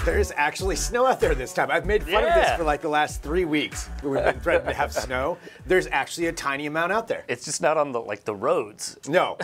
There's actually snow out there this time. I've made fun of this for like the last 3 weeks. We've been threatened to have snow. There's actually a tiny amount out there. It's just not on the roads. No.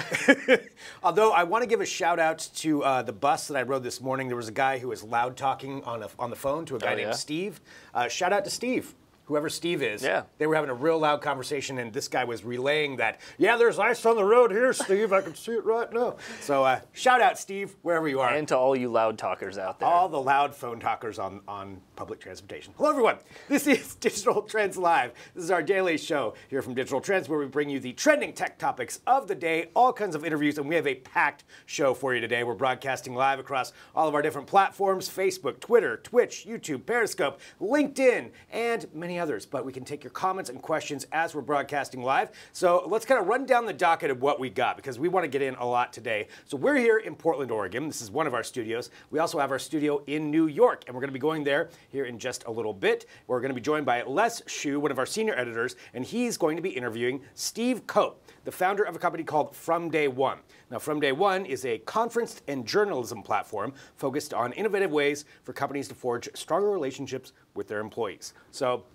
Although I want to give a shout out to the bus that I rode this morning. There was a guy who was loud talking on the phone to a guy named Steve. Shout out to Steve. Whoever Steve is, they were having a real loud conversation, and this guy was relaying that, there's ice on the road here, Steve. I can see it right now. So shout out, Steve, wherever you are. And to all you loud talkers out there. All the loud phone talkers on public transportation. Hello, everyone. This is Digital Trends Live. This is our daily show here from Digital Trends, where we bring you the trending tech topics of the day, all kinds of interviews, and we have a packed show for you today. We're broadcasting live across all of our different platforms, Facebook, Twitter, Twitch, YouTube, Periscope, LinkedIn, and many others, but we can take your comments and questions as we're broadcasting live. So let's kind of run down the docket of what we got, because we want to get in a lot today. So we're here in Portland, Oregon. This is one of our studios. We also have our studio in New York, and we're going to be going there here in just a little bit. We're going to be joined by Les Shu, one of our senior editors, and he's going to be interviewing Steve Cope, the founder of a company called From Day One. Now, From Day One is a conference and journalism platform focused on innovative ways for companies to forge stronger relationships with their employees. So,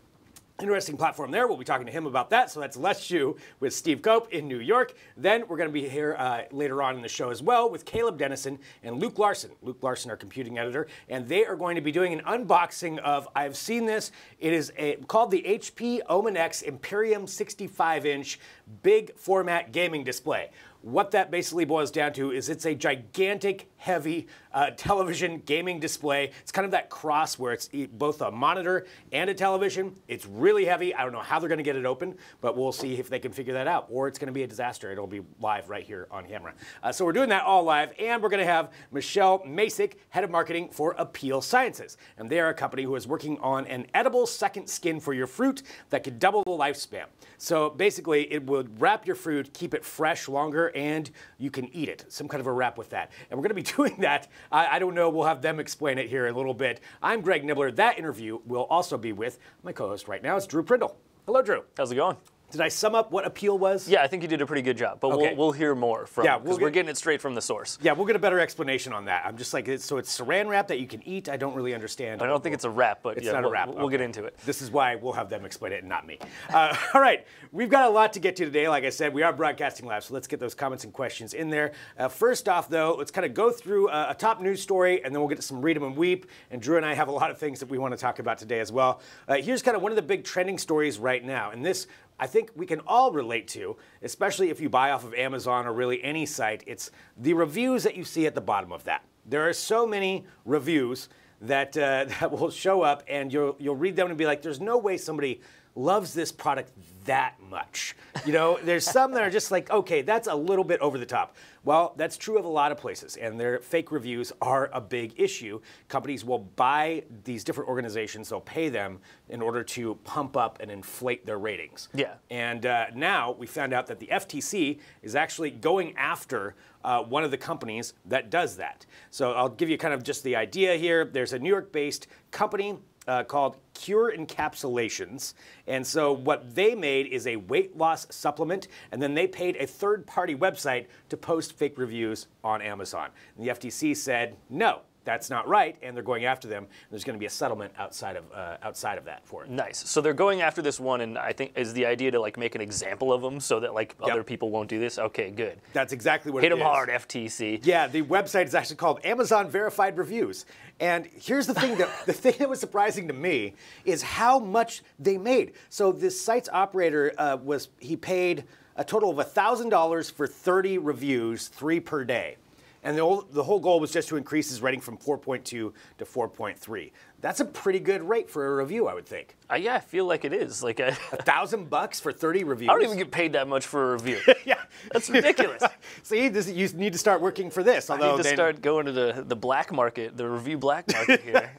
interesting platform there. We'll be talking to him about that. So that's Les Shu with Steve Cope in New York. Then we're going to be here later on in the show as well with Caleb Dennison and Luke Larson. Luke Larson, our computing editor. And they are going to be doing an unboxing of, I've seen this, it is called the HP Omen X Imperium 65-inch big format gaming display. What that basically boils down to is it's a gigantic, heavy television gaming display. It's kind of that cross where it's both a monitor and a television. It's really heavy. I don't know how they're going to get it open, but we'll see if they can figure that out. Or it's going to be a disaster. It'll be live right here on camera. So we're doing that all live, and we're going to have Michelle Masick, head of marketing for Appeal Sciences. And they are a company who is working on an edible second skin for your fruit that could double the lifespan. So basically, it would wrap your fruit, keep it fresh longer, and you can eat it. Some kind of a wrap with that. And we're going to be doing that. I don't know. We'll have them explain it here in a little bit. I'm Greg Nibbler. That interview will also be with my co-host right now. It's Drew Prindle. Hello, Drew. How's it going? Did I sum up what Appeal was? Yeah, I think you did a pretty good job, but we'll hear more from because we're getting it straight from the source. Yeah, we'll get a better explanation on that. I'm just like, so it's saran wrap that you can eat? I don't really understand. I don't think it's a wrap, but it's not a wrap. We'll get into it. This is why we'll have them explain it and not me. All right, we've got a lot to get to today. Like I said, we are broadcasting live, so let's get those comments and questions in there. First off, though, let's kind of go through a top news story, and then we'll get to some Read 'em and Weep. And Drew and I have a lot of things that we want to talk about today as well. Here's kind of one of the big trending stories right now, and this I think we can all relate to, especially if you buy off of Amazon or really any site. It's the reviews that you see at the bottom of that. There are so many reviews that that will show up, and you'll read them and be like, there's no way somebody loves this product that much. You know, there's some that are just like, okay, that's a little bit over the top. Well, that's true of a lot of places, and their fake reviews are a big issue. Companies will buy these different organizations, they'll pay them in order to pump up and inflate their ratings. Yeah. And now we found out that the FTC is actually going after one of the companies that does that. So I'll give you kind of just the idea here. There's a New York-based company called Cure Encapsulations. And so what they made is a weight loss supplement, and then they paid a third-party website to post fake reviews on Amazon. And the FTC said, no, that's not right, and they're going after them. There's going to be a settlement outside of that for it. Nice. So they're going after this one, and I think is the idea to like make an example of them so that like other people won't do this. Okay, good. That's exactly what it is. Hit them hard, FTC. Yeah, the website is actually called Amazon Verified Reviews. And here's the thing that was surprising to me is how much they made. So this site's operator he paid a total of $1,000 for 30 reviews, 3 per day. And the whole goal was just to increase his rating from 4.2 to 4.3. That's a pretty good rate for a review, I would think. Yeah, I feel like it is. Like $1,000 for 30 reviews. I don't even get paid that much for a review. Yeah, that's ridiculous. See, you need to start working for this. I need to start going to the black market, the review black market here.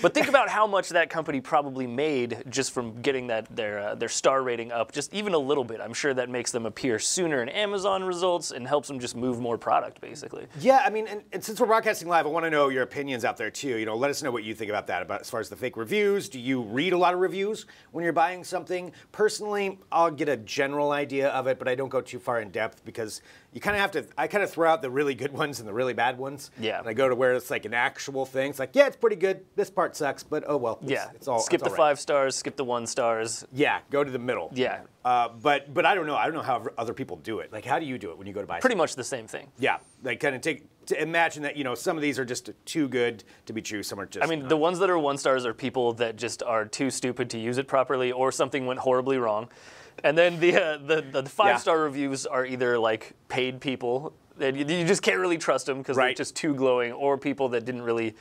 But think about how much that company probably made just from getting their star rating up, just even a little bit. I'm sure that makes them appear sooner in Amazon results and helps them just move more product, basically. Yeah, I mean, and since we're broadcasting live, I want to know your opinions out there too. You know, let us know what you think about that. About as far as the fake reviews, do you read a lot of reviews when you're buying something? Personally, I'll get a general idea of it, but I don't go too far in depth because you kind of have to. I kind of throw out the really good ones and the really bad ones. Yeah. And I go to where it's like an actual thing. It's like, yeah, it's pretty good. This part sucks, but oh well. It's all. Skip it's the all right. 5 stars. Skip the 1 stars. Yeah, go to the middle. Yeah. But I don't know. I don't know how other people do it. Like, how do you do it when you go to buy? Pretty much the same thing. Yeah, like kind of to imagine that some of these are just too good to be true. Some are just. I mean, the ones that are 1 stars are people that just are too stupid to use it properly, or something went horribly wrong. And then the 5-star reviews are either like paid people that you just can't really trust them because they're just too glowing, or people that didn't really.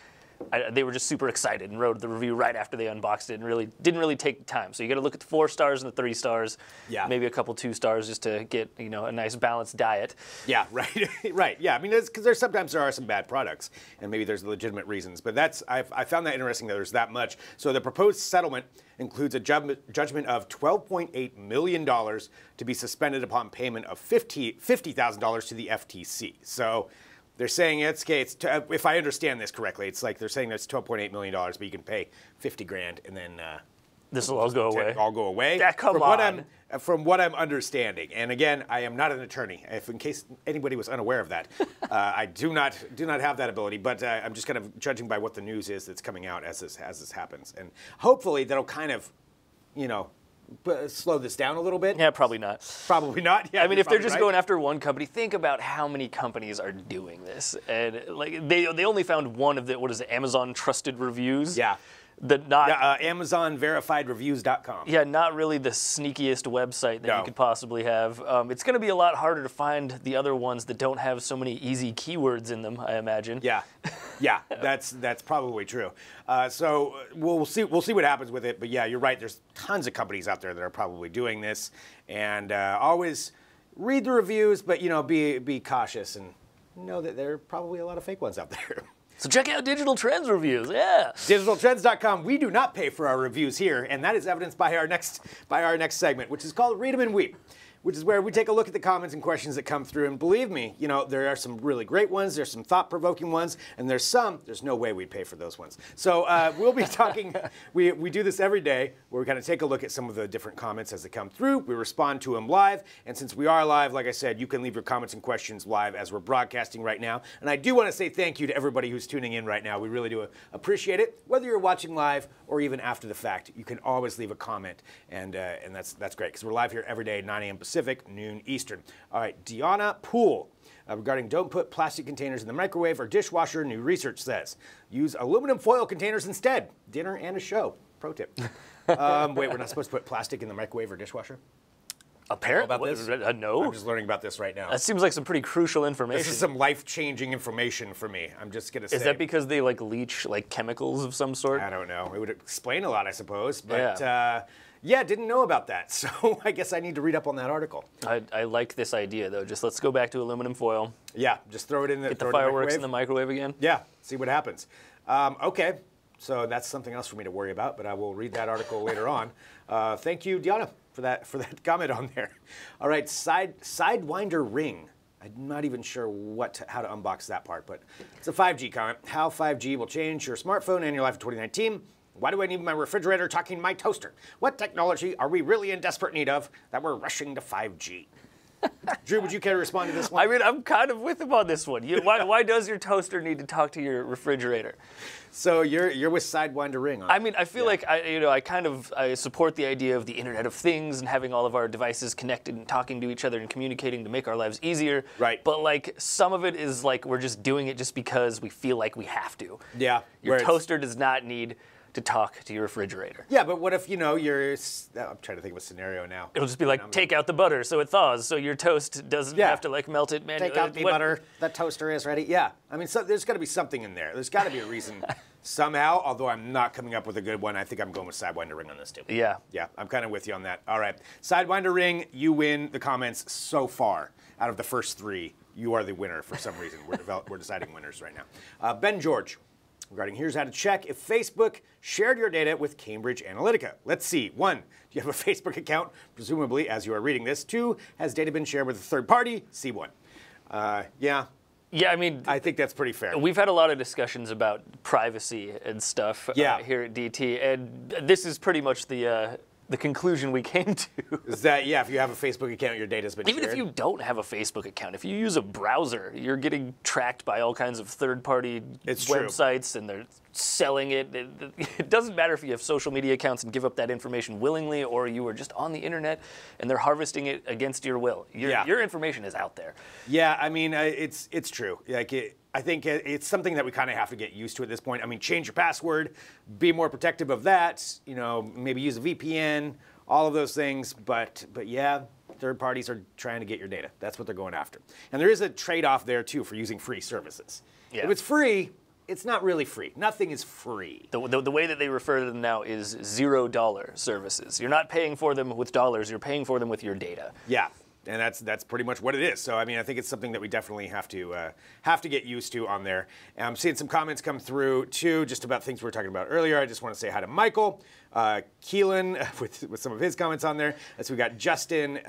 They were just super excited and wrote the review right after they unboxed it and didn't really take the time. So you got to look at the 4 stars and the 3 stars, maybe a couple 2 stars just to get a nice balanced diet. Yeah, right, right. Yeah, I mean, because sometimes there are some bad products, and maybe there's legitimate reasons. But I found that interesting that there's that much. So the proposed settlement includes a judgment of $12.8 million to be suspended upon payment of $50,000 to the FTC. So. They're saying if I understand this correctly, it's like they're saying that's $12.8 million, but you can pay $50,000 and then this will all go away. All go away. Yeah, come on. From what I'm understanding, and again, I am not an attorney. In case anybody was unaware of that, I do not have that ability. But I'm just kind of judging by what the news is that's coming out as this happens, and hopefully that'll kind of, slow this down a little bit. Yeah, probably not. Probably not. Yeah, I mean, if they're just going after one company, think about how many companies are doing this. And like they only found one of the Amazon trusted reviews. Yeah. AmazonVerifiedReviews.com. Yeah, not really the sneakiest website that you could possibly have. It's going to be a lot harder to find the other ones that don't have so many easy keywords in them, I imagine. Yeah, yeah, that's probably true. So we'll see what happens with it. But yeah, you're right. There's tons of companies out there that are probably doing this, and always read the reviews, but be cautious and know that there are probably a lot of fake ones out there. So check out Digital Trends reviews, yeah. DigitalTrends.com. We do not pay for our reviews here, and that is evidenced by our next segment, which is called Read 'em and Weep, which is where we take a look at the comments and questions that come through. And believe me, there are some really great ones, there's some thought-provoking ones, and there's no way we'd pay for those ones. So we'll be talking, we do this every day, where we kind of take a look at some of the different comments as they come through. We respond to them live, and since we are live, like I said, you can leave your comments and questions live as we're broadcasting right now. And I do want to say thank you to everybody who's tuning in right now. We really do appreciate it. Whether you're watching live or even after the fact, you can always leave a comment, and that's great, because we're live here every day, 9 a.m. Pacific, noon Eastern. All right, Deanna Poole, regarding don't put plastic containers in the microwave or dishwasher, new research says. Use aluminum foil containers instead. Dinner and a show. Pro tip. Wait, we're not supposed to put plastic in the microwave or dishwasher? Apparently, about this? No. I'm just learning about this right now. That seems like some pretty crucial information. This is some life-changing information for me. I'm just gonna say. Is that because they leach chemicals of some sort? I don't know. It would explain a lot, I suppose. But yeah, didn't know about that. So I guess I need to read up on that article. I like this idea though. Just let's go back to aluminum foil. Yeah, just throw it in the. Get the fireworks in the microwave again. Yeah, see what happens. Okay, so that's something else for me to worry about. But I will read that article later on. Thank you, Deanna, for that comment on there. All right, Sidewinder Ring. I'm not even sure how to unbox that part, but it's a 5G comment. How 5G will change your smartphone and your life in 2019. Why do I need my refrigerator talking to my toaster? What technology are we really in desperate need of that we're rushing to 5G? Drew, would you care to respond to this one? I mean, I'm kind of with him on this one. Why does your toaster need to talk to your refrigerator? So you're with Sidewinder Ring on I mean, I feel like I support the idea of the Internet of Things and having all of our devices connected and talking to each other and communicating to make our lives easier. Right. But some of it is we're just doing it just because we feel like we have to. Yeah. Your toaster does not need to talk to your refrigerator. Yeah, but what if, you're... I'm trying to think of a scenario now. It'll just be take out the butter so it thaws, so your toast doesn't have to melt it manually. Take out the butter, that toaster is ready. Yeah, I mean, there's got to be something in there. There's got to be a reason somehow, although I'm not coming up with a good one. I think I'm going with Sidewinder Ring on this too. Yeah. Yeah, I'm kind of with you on that. All right, Sidewinder Ring, you win the comments so far. Out of the first 3, you are the winner for some reason. We're deciding winners right now. Ben George. Regarding here's how to check if Facebook shared your data with Cambridge Analytica. Let's see. 1, do you have a Facebook account? Presumably, as you are reading this. 2, has data been shared with a third party? C1. Yeah. Yeah, I mean, I think that's pretty fair. We've had a lot of discussions about privacy and stuff here at DT, and this is pretty much the the conclusion we came to. Is that, yeah, if you have a Facebook account, your data's been Even shared. if you don't have a Facebook account, if you use a browser, you're getting tracked by all kinds of third-party websites, and they're selling it. It doesn't matter if you have social media accounts and give up that information willingly, or you are just on the internet and they're harvesting it against your will. Your information is out there. Yeah, I mean, it's true. Like, I think it's something that we kind of have to get used to at this point. I mean, change your password, be more protective of that. You know, maybe use a VPN, all of those things. But yeah, third parties are trying to get your data. That's what they're going after. And there is a trade-off there too for using free services. Yeah. If it's free, it's not really free. Nothing is free. The way that they refer to them now is $0 services. You're not paying for them with dollars. You're paying for them with your data. Yeah. And that's pretty much what it is. So I mean, I think it's something that we definitely have to get used to on there. And I'm seeing some comments come through too, just about things we were talking about earlier. I just want to say hi to Michael Keelan with some of his comments on there. So we got Justin,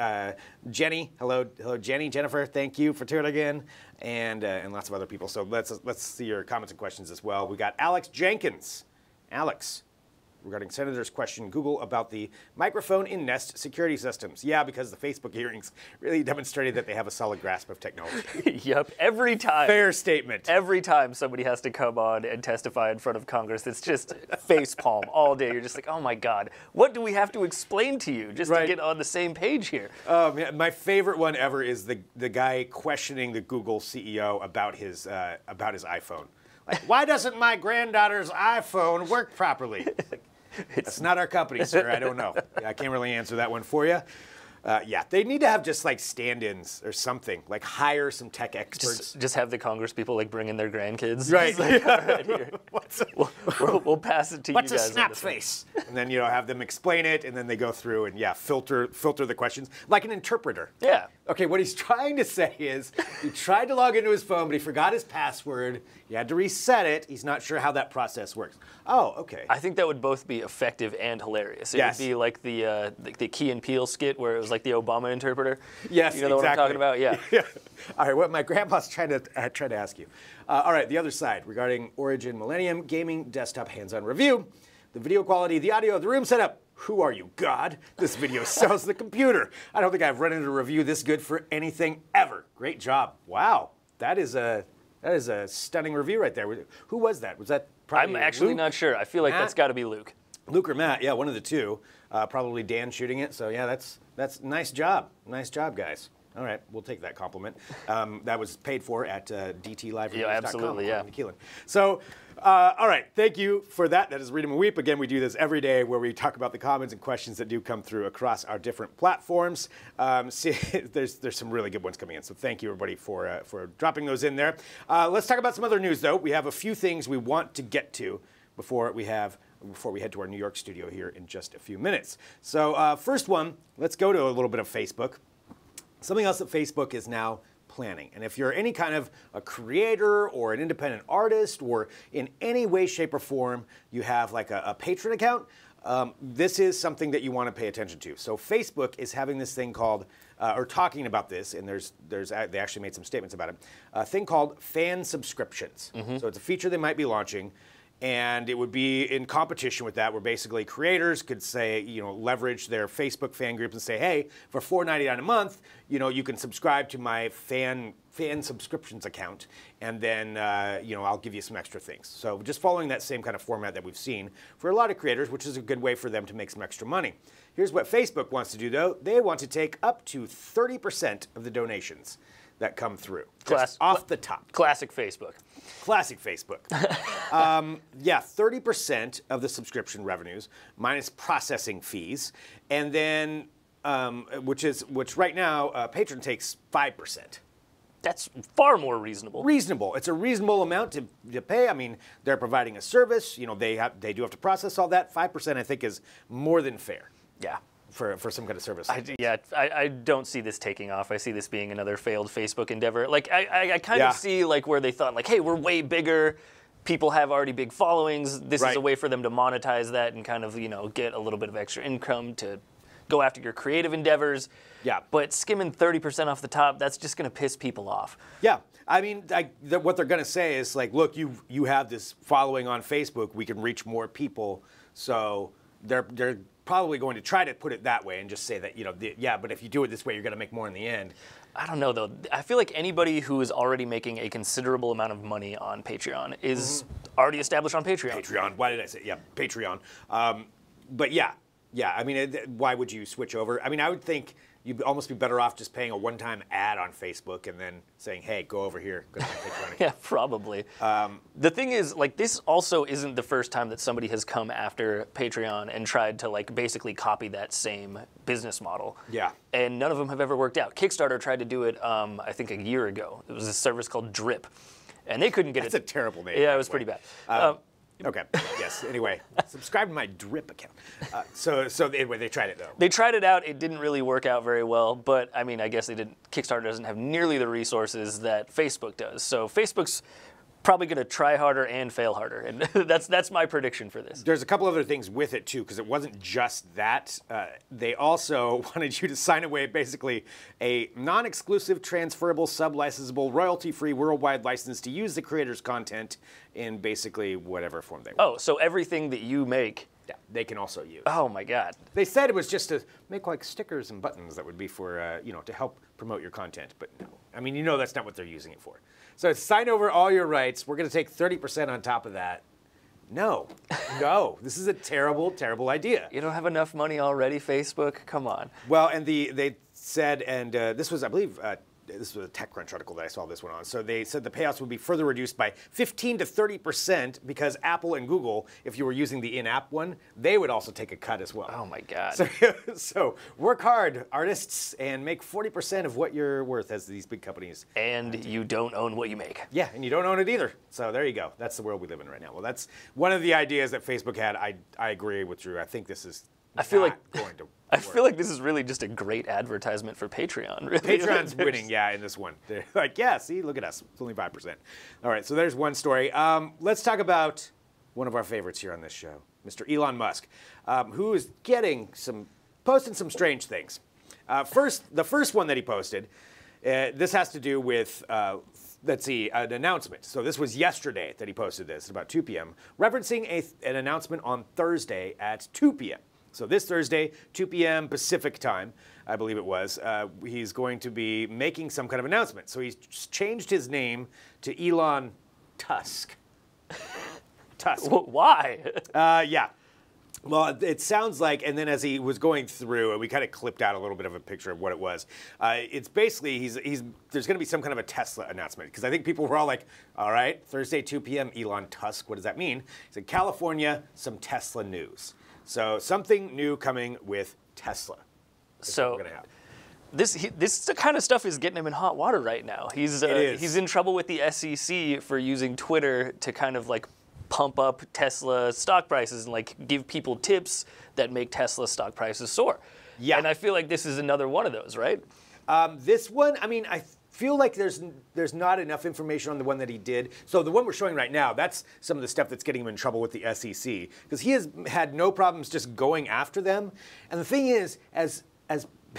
Jenny, hello Jenny, Jennifer, thank you for tuning in, and lots of other people. So let's see your comments and questions as well. We got Alex Jenkins, Alex. Regarding Senator's question, Google about the microphone in Nest security systems. Yeah, because the Facebook hearings really demonstrated that they have a solid grasp of technology. Yep, every time. Fair statement. Every time somebody has to come on and testify in front of Congress, it's just face palm all day. You're just like, oh my God, what do we have to explain to you just to get on the same page here? Man, my favorite one ever is the guy questioning the Google CEO about his iPhone. Like, why doesn't my granddaughter's iPhone work properly? That's not our company, sir. I don't know. I can't really answer that one for you. Yeah, they need to have just like stand-ins or something. Like hire some tech experts. Just have the Congress people like bring in their grandkids. Right. Like, all right, here. We'll pass it to you guys. What's a snap face? And then have them explain it, and then they go through and filter the questions like an interpreter. Yeah. Okay, what he's trying to say is he tried to log into his phone, but he forgot his password. He had to reset it. He's not sure how that process works. Oh, okay. I think that would both be effective and hilarious. It would be like the Key and Peele skit where it was like the Obama interpreter. Yes, you know what I'm talking about? Yeah. Yeah. All right, what my grandpa's trying to ask you. All right, the other side regarding Origin Millennium Gaming Desktop Hands-On Review. The video quality, the audio, the room setup. Who are you, God? This video sells the computer. I don't think I've run into a review this good for anything ever. Great job. Wow, that is a stunning review right there. Who was that? Was that probably I'm actually Luke? not sure. I feel like that's got to be Luke. Luke or Matt, yeah, one of the two. Probably Dan shooting it. So yeah, that's nice job. Nice job, guys. All right, we'll take that compliment. That was paid for at DTLive. Yeah, absolutely, yeah. So, all right, thank you for that. That is Read 'em and Weep. Again, we do this every day where we talk about the comments and questions that do come through across our different platforms. See, there's some really good ones coming in, so thank you, everybody, for dropping those in there. Let's talk about some other news, though. We have a few things we want to get to before we head to our New York studio here in just a few minutes. So first one, let's go to a little bit of Facebook. Something else that Facebook is now planning. And if you're any kind of a creator or an independent artist or in any way, shape, or form, you have like a patron account, this is something that you want to pay attention to. So Facebook is having this thing called, or talking about this, and they actually made some statements about it, a thing called fan subscriptions. So it's a feature they might be launching. And it would be in competition with that, where basically creators could say, leverage their Facebook fan groups and say, hey, for $4.99 a month, you can subscribe to my fan subscriptions account, and then, I'll give you some extra things. So just following that same kind of format that we've seen for a lot of creators, which is a good way for them to make some extra money. Here's what Facebook wants to do, though. They want to take up to 30% of the donations that come through. Off the top. Classic Facebook. Classic Facebook. 30% of the subscription revenues minus processing fees, and then which right now Patreon takes 5%. That's far more reasonable. Reasonable. It's a reasonable amount to pay. I mean, they're providing a service. They do have to process all that. 5%, I think, is more than fair. Yeah. For some kind of service. I don't see this taking off. I see this being another failed Facebook endeavor. Like I kind of see like where they thought like, hey, we're way bigger. People have already big followings. This is a way for them to monetize that and kind of get a little bit of extra income to go after your creative endeavors. Yeah. But skimming 30% off the top, that's just going to piss people off. Yeah. I mean, what they're going to say is like, look, you have this following on Facebook. We can reach more people. So they're probably going to try to put it that way and just say that, yeah, but if you do it this way, you're going to make more in the end. I don't know, though. I feel like anybody who is already making a considerable amount of money on Patreon is already established on Patreon. Patreon. Why did I say? Yeah, Patreon. But yeah. I mean, why would you switch over? I mean, I would think you'd almost be better off just paying a one-time ad on Facebook and then saying, hey, go over here. Go to my Patreon account. Yeah, probably. The thing is, like, this also isn't the first time that somebody has come after Patreon and tried to, like, basically copy that same business model. Yeah. And none of them have ever worked out. Kickstarter tried to do it, I think, a year ago. It was a service called Drip. And they couldn't get it. That's a terrible name. Yeah, it was pretty bad. Okay. Yes. Anyway, subscribe to my Drip account. So anyway, they tried it though. They tried it out. It didn't really work out very well. But I mean, I guess they didn't. Kickstarter doesn't have nearly the resources that Facebook does. So Facebook's probably going to try harder and fail harder, and that's my prediction for this. There's a couple other things with it too, because it wasn't just that. They also wanted you to sign away basically a non-exclusive, transferable, sub-licensable, royalty-free worldwide license to use the creator's content in basically whatever form they want. Oh, so everything that you make. Yeah, they can also use. Oh my God. They said it was just to make like stickers and buttons that would be for, to help promote your content, but no. I mean, that's not what they're using it for. So sign over all your rights. We're going to take 30% on top of that. No, this is a terrible, terrible idea. You don't have enough money already, Facebook? Come on. Well, and they said, and this was, I believe, this was a TechCrunch article that I saw this one on. So they said the payouts would be further reduced by 15 to 30% because Apple and Google, if you were using the in-app one, they would also take a cut as well. Oh my God. So work hard, artists, and make 40% of what you're worth as these big companies. And you don't own what you make. Yeah, and you don't own it either. So there you go. That's the world we live in right now. Well, that's one of the ideas that Facebook had. I agree with Drew. I think this is going to I feel like this is really just a great advertisement for Patreon. Really. Patreon's winning, in this one. They're like, yeah, see, look at us. It's only 5%. All right, so there's one story. Let's talk about one of our favorites here on this show, Mr. Elon Musk, who is posting some strange things. The first one that he posted, this has to do with, an announcement. So this was yesterday that he posted this at about 2 p.m., referencing an announcement on Thursday at 2 p.m. So this Thursday, 2 p.m. Pacific time, I believe it was, he's going to be making some kind of announcement. So he's changed his name to Elon Tusk. Tusk. Why? Yeah. Well, it sounds like, and then as he was going through, we kind of clipped out a little bit of a picture of what it was. It's basically, there's going to be some kind of a Tesla announcement, because I think people were all like, all right, Thursday, 2 p.m., Elon Tusk, what does that mean? He said, California, some Tesla news. So something new coming with Tesla. So we're gonna have. This kind of stuff is getting him in hot water right now. He's in trouble with the SEC for using Twitter to kind of like pump up Tesla stock prices and like give people tips that make Tesla stock prices soar. Yeah. And I feel like this is another one of those, right? This one, I mean, I feel like there's not enough information on the one that he did. So the one we're showing right now, that's some of the stuff that's getting him in trouble with the SEC, because he has had no problems just going after them. And the thing is, as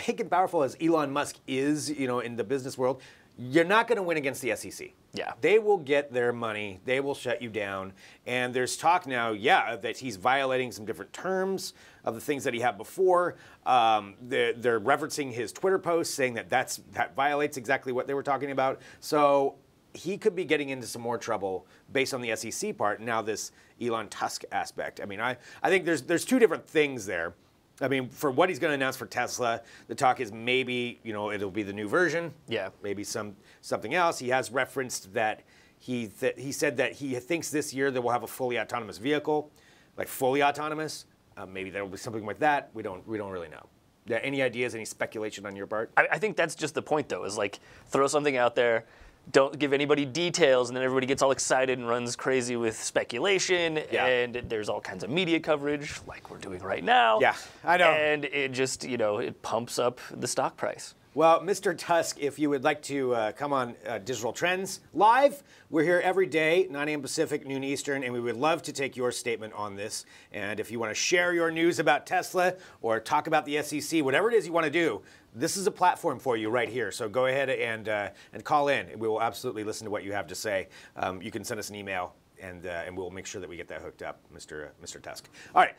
big and powerful as Elon Musk is, in the business world, you're not going to win against the SEC. Yeah. They will get their money. They will shut you down. And there's talk now, that he's violating some different terms of the things that he had before. They're referencing his Twitter post, saying that violates exactly what they were talking about. So he could be getting into some more trouble based on the SEC part. And now this Elon Tusk aspect. I mean, I think there's two different things there. I mean, for what he's going to announce for Tesla, the talk is maybe, it'll be the new version. Yeah. Maybe something else. He has referenced that he said that he thinks this year they will have a fully autonomous vehicle, like fully autonomous. Maybe there will be something like that. We don't really know. Any ideas? Any speculation on your part? I think that's just the point, though. Is like throw something out there. Don't give anybody details, and then everybody gets all excited and runs crazy with speculation, and there's all kinds of media coverage, like we're doing right now. Yeah, I know. And it just, it pumps up the stock price. Well, Mr. Tusk, if you would like to come on Digital Trends Live, we're here every day, 9 a.m. Pacific, noon Eastern, and we would love to take your statement on this. And if you want to share your news about Tesla or talk about the SEC, whatever it is you want to do, this is a platform for you right here. So go ahead and call in. We will absolutely listen to what you have to say. You can send us an email, and we'll make sure that we get that hooked up, Mr. Tusk. All right.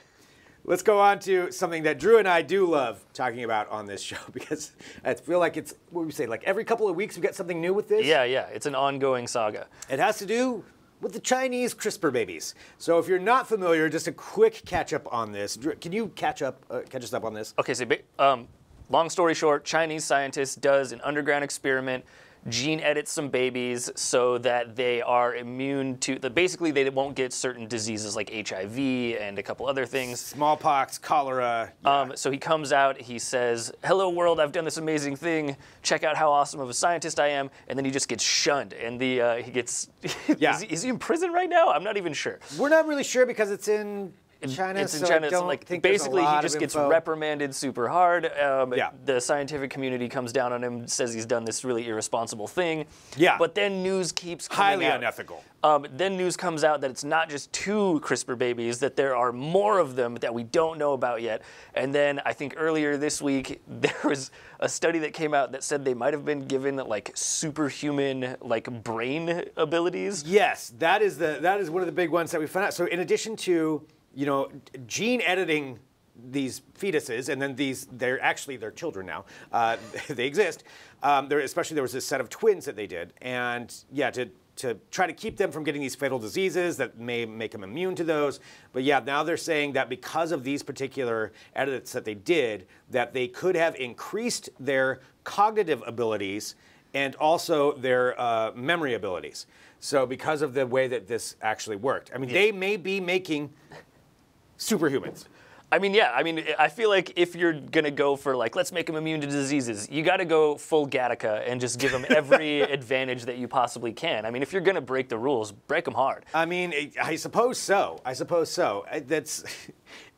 Let's go on to something that Drew and I do love talking about on this show, because I feel like it's, what would we say, like every couple of weeks we get something new with this? Yeah, it's an ongoing saga. It has to do with the Chinese CRISPR babies. So if you're not familiar, just a quick catch up on this. Drew, can you catch us up on this? Okay, so long story short, Chinese scientist does an underground experiment, gene edits some babies so that they are immune to, basically they won't get certain diseases like HIV and a couple other things. Smallpox, cholera. Yeah. So he comes out, he says, "Hello world, I've done this amazing thing. Check out how awesome of a scientist I am." And then he just gets shunned, and he gets, Yeah. is he in prison right now? I'm not even sure. We're not really sure because it's in China, it's in so China. I don't think basically, there's a lot he just of gets info. reprimanded super hard. Yeah. The scientific community comes down on him, says he's done this really irresponsible thing. Yeah. But then news keeps coming Highly out. unethical. Then news comes out that it's not just 2 CRISPR babies, that there are more of them that we don't know about yet. And then I think earlier this week, there was a study that came out that said they might have been given like superhuman like brain abilities. Yes, that is one of the big ones that we found out. So in addition to, you know, gene editing these fetuses, and then they're children now. They exist. Especially there was this set of twins that they did, and yeah, to try to keep them from getting these fatal diseases that may make them immune to those. But yeah, now they're saying that because of these particular edits that they did, that they could have increased their cognitive abilities and also their memory abilities. So because of the way that this actually worked, I mean, they may be making superhumans. I mean, yeah. I mean, I feel like if you're gonna go for like, let's make them immune to diseases, you got to go full Gattaca and just give them every advantage that you possibly can. I mean, if you're gonna break the rules, break them hard. I mean, I suppose so.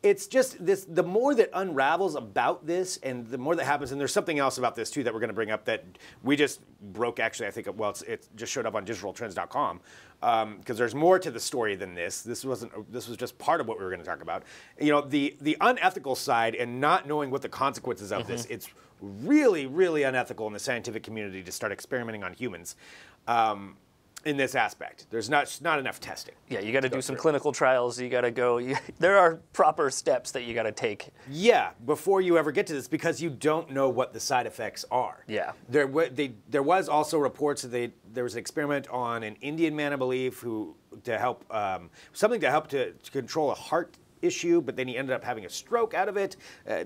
It's just this. The more that unravels about this, and the more that happens, and there's something else about this too that we're going to bring up that we just broke. Actually, I think it just showed up on digitaltrends.com because there's more to the story than this. This was just part of what we were going to talk about. You know, the unethical side and not knowing what the consequences of this. It's really, really unethical in the scientific community to start experimenting on humans. In this aspect, there's not enough testing. Yeah, you got to do some clinical trials. You got to go. There are proper steps that you got to take. Yeah, before you ever get to this, because you don't know what the side effects are. Yeah. There was also reports that there was an experiment on an Indian man, I believe, to help to control a heart issue, but then he ended up having a stroke out of it,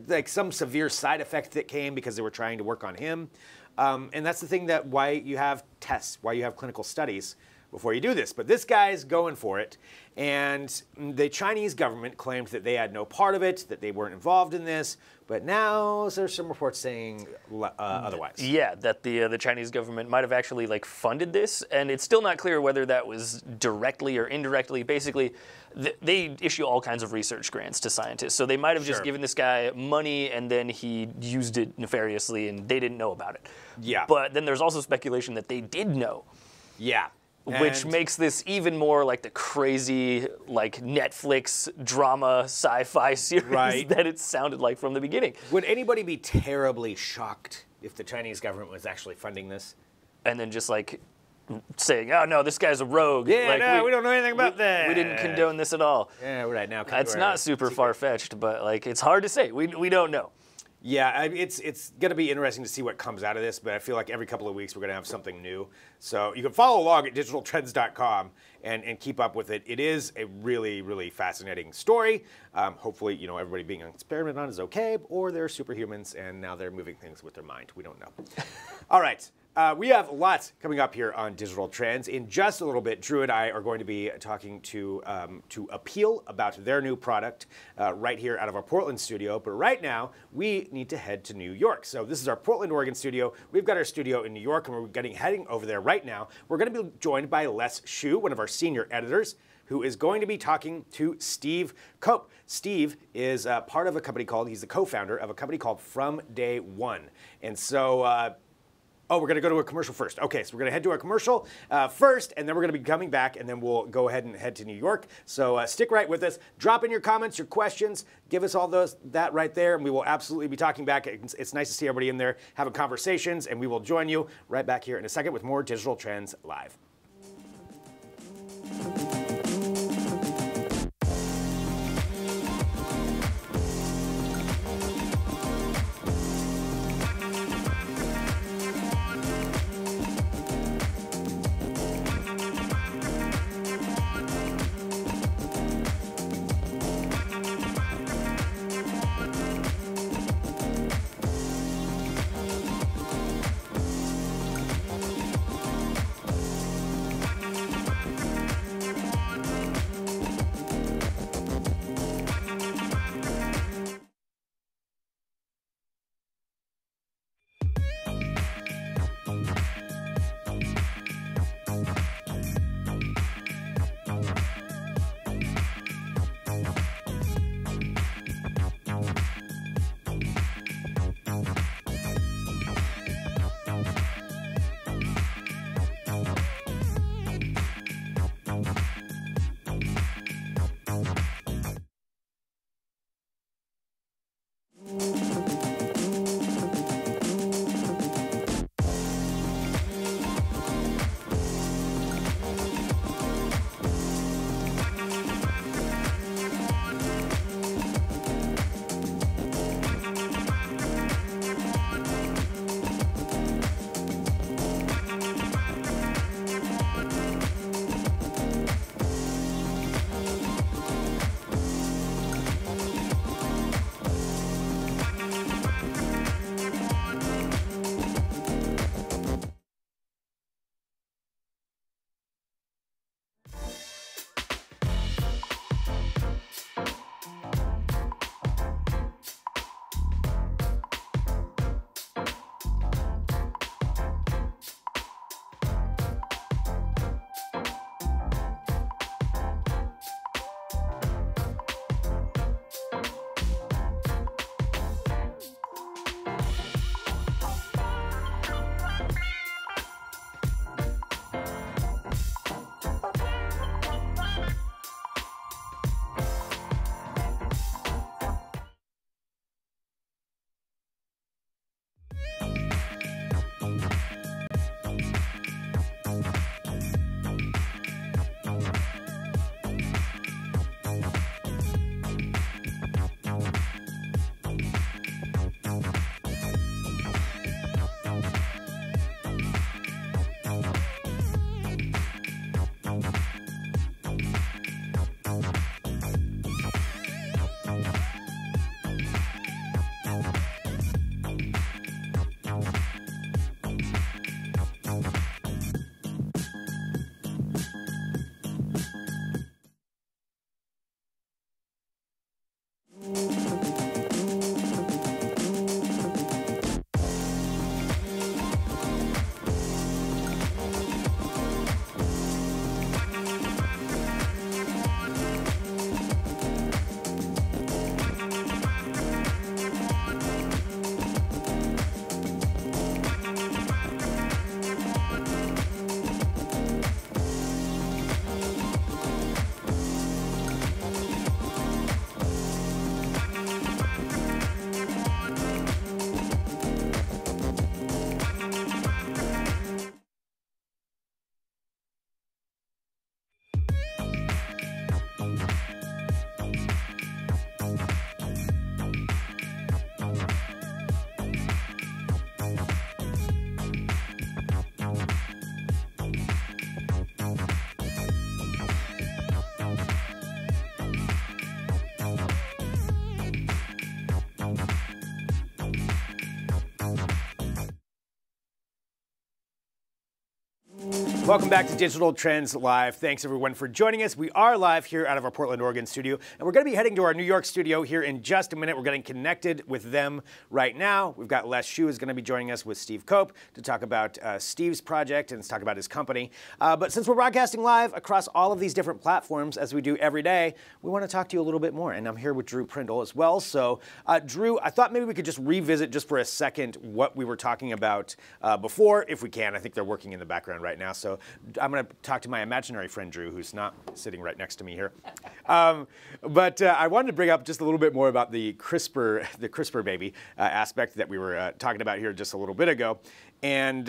like some severe side effect that came because they were trying to work on him. And that's the thing why you have tests, why you have clinical studies before you do this. But this guy's going for it. And the Chinese government claimed that they had no part of it, that they weren't involved in this. But now there's some reports saying otherwise. Yeah, that the Chinese government might have actually like funded this. And it's still not clear whether that was directly or indirectly. Basically, they issue all kinds of research grants to scientists. So they might have just given this guy money and then he used it nefariously and they didn't know about it. Yeah. But then there's also speculation that they did know. Yeah. Which makes this even more like the crazy, like Netflix drama sci-fi series that it sounded like from the beginning. Would anybody be terribly shocked if the Chinese government was actually funding this? And then just like saying, "Oh no, this guy's a rogue." Yeah, like, no, we don't know anything about that. We didn't condone this at all. Yeah, right now. It's not super far-fetched, but like it's hard to say. We don't know. Yeah, it's going to be interesting to see what comes out of this, but I feel like every couple of weeks we're going to have something new. So you can follow along at digitaltrends.com and keep up with it. It is a really, really fascinating story. Hopefully, you know, everybody being experimented on is okay, or they're superhumans and now they're moving things with their mind. We don't know. All right. We have lots coming up here on Digital Trends. In just a little bit, Drew and I are going to be talking to Appeal about their new product right here out of our Portland studio. But right now, we need to head to New York. So this is our Portland, Oregon studio. We've got our studio in New York, and we're heading over there right now. We're going to be joined by Les Shu, one of our senior editors, who is going to be talking to Steve Cope. Steve is part of a company he's the co-founder of a company called From Day One. And so, we're going to go to a commercial first. Okay, so we're going to head to a commercial first, and then we're going to be coming back, and then we'll go ahead and head to New York. So stick right with us. Drop in your comments, your questions. Give us all that right there, and we will absolutely be talking back. It's nice to see everybody in there having conversations, and we will join you right back here in a second with more Digital Trends Live. Welcome back to Digital Trends Live. Thanks everyone for joining us. We are live here out of our Portland, Oregon studio, and we're going to be heading to our New York studio here in just a minute. We're getting connected with them right now. We've got Les Shu is going to be joining us with Steve Cope to talk about Steve's project and to talk about his company. But since we're broadcasting live across all of these different platforms, as we do every day, we want to talk to you a little bit more. And I'm here with Drew Prindle as well. So Drew, I thought maybe we could just revisit just for a second what we were talking about before, if we can. I think they're working in the background right now. So I'm going to talk to my imaginary friend Drew, who's not sitting right next to me here. But I wanted to bring up just a little bit more about the CRISPR baby aspect that we were talking about here just a little bit ago, and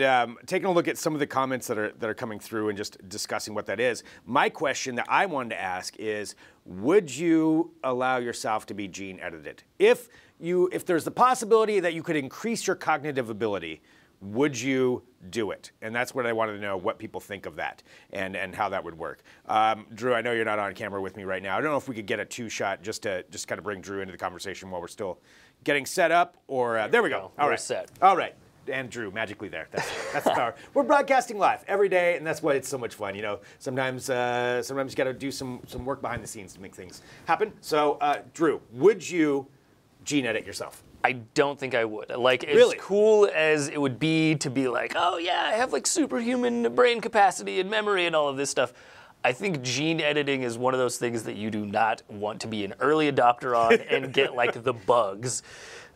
taking a look at some of the comments that are coming through and just discussing what that is. My question that I wanted to ask is, would you allow yourself to be gene edited? If there's the possibility that you could increase your cognitive ability, would you do it? And that's what I wanted to know, what people think of that and how that would work. Drew, I know you're not on camera with me right now. I don't know if we could get a two-shot just to kind of bring Drew into the conversation while we're still getting set up, or there we go. All right, set. All right. And Drew, magically there. That's the power. We're broadcasting live every day, and that's why it's so much fun. You know, sometimes you got to do some work behind the scenes to make things happen. So, Drew, would you gene edit yourself? I don't think I would. Like, as Really? cool as it would be to be like, oh yeah, I have like superhuman brain capacity and memory and all of this stuff, I think gene editing is one of those things that you do not want to be an early adopter on and get like the bugs.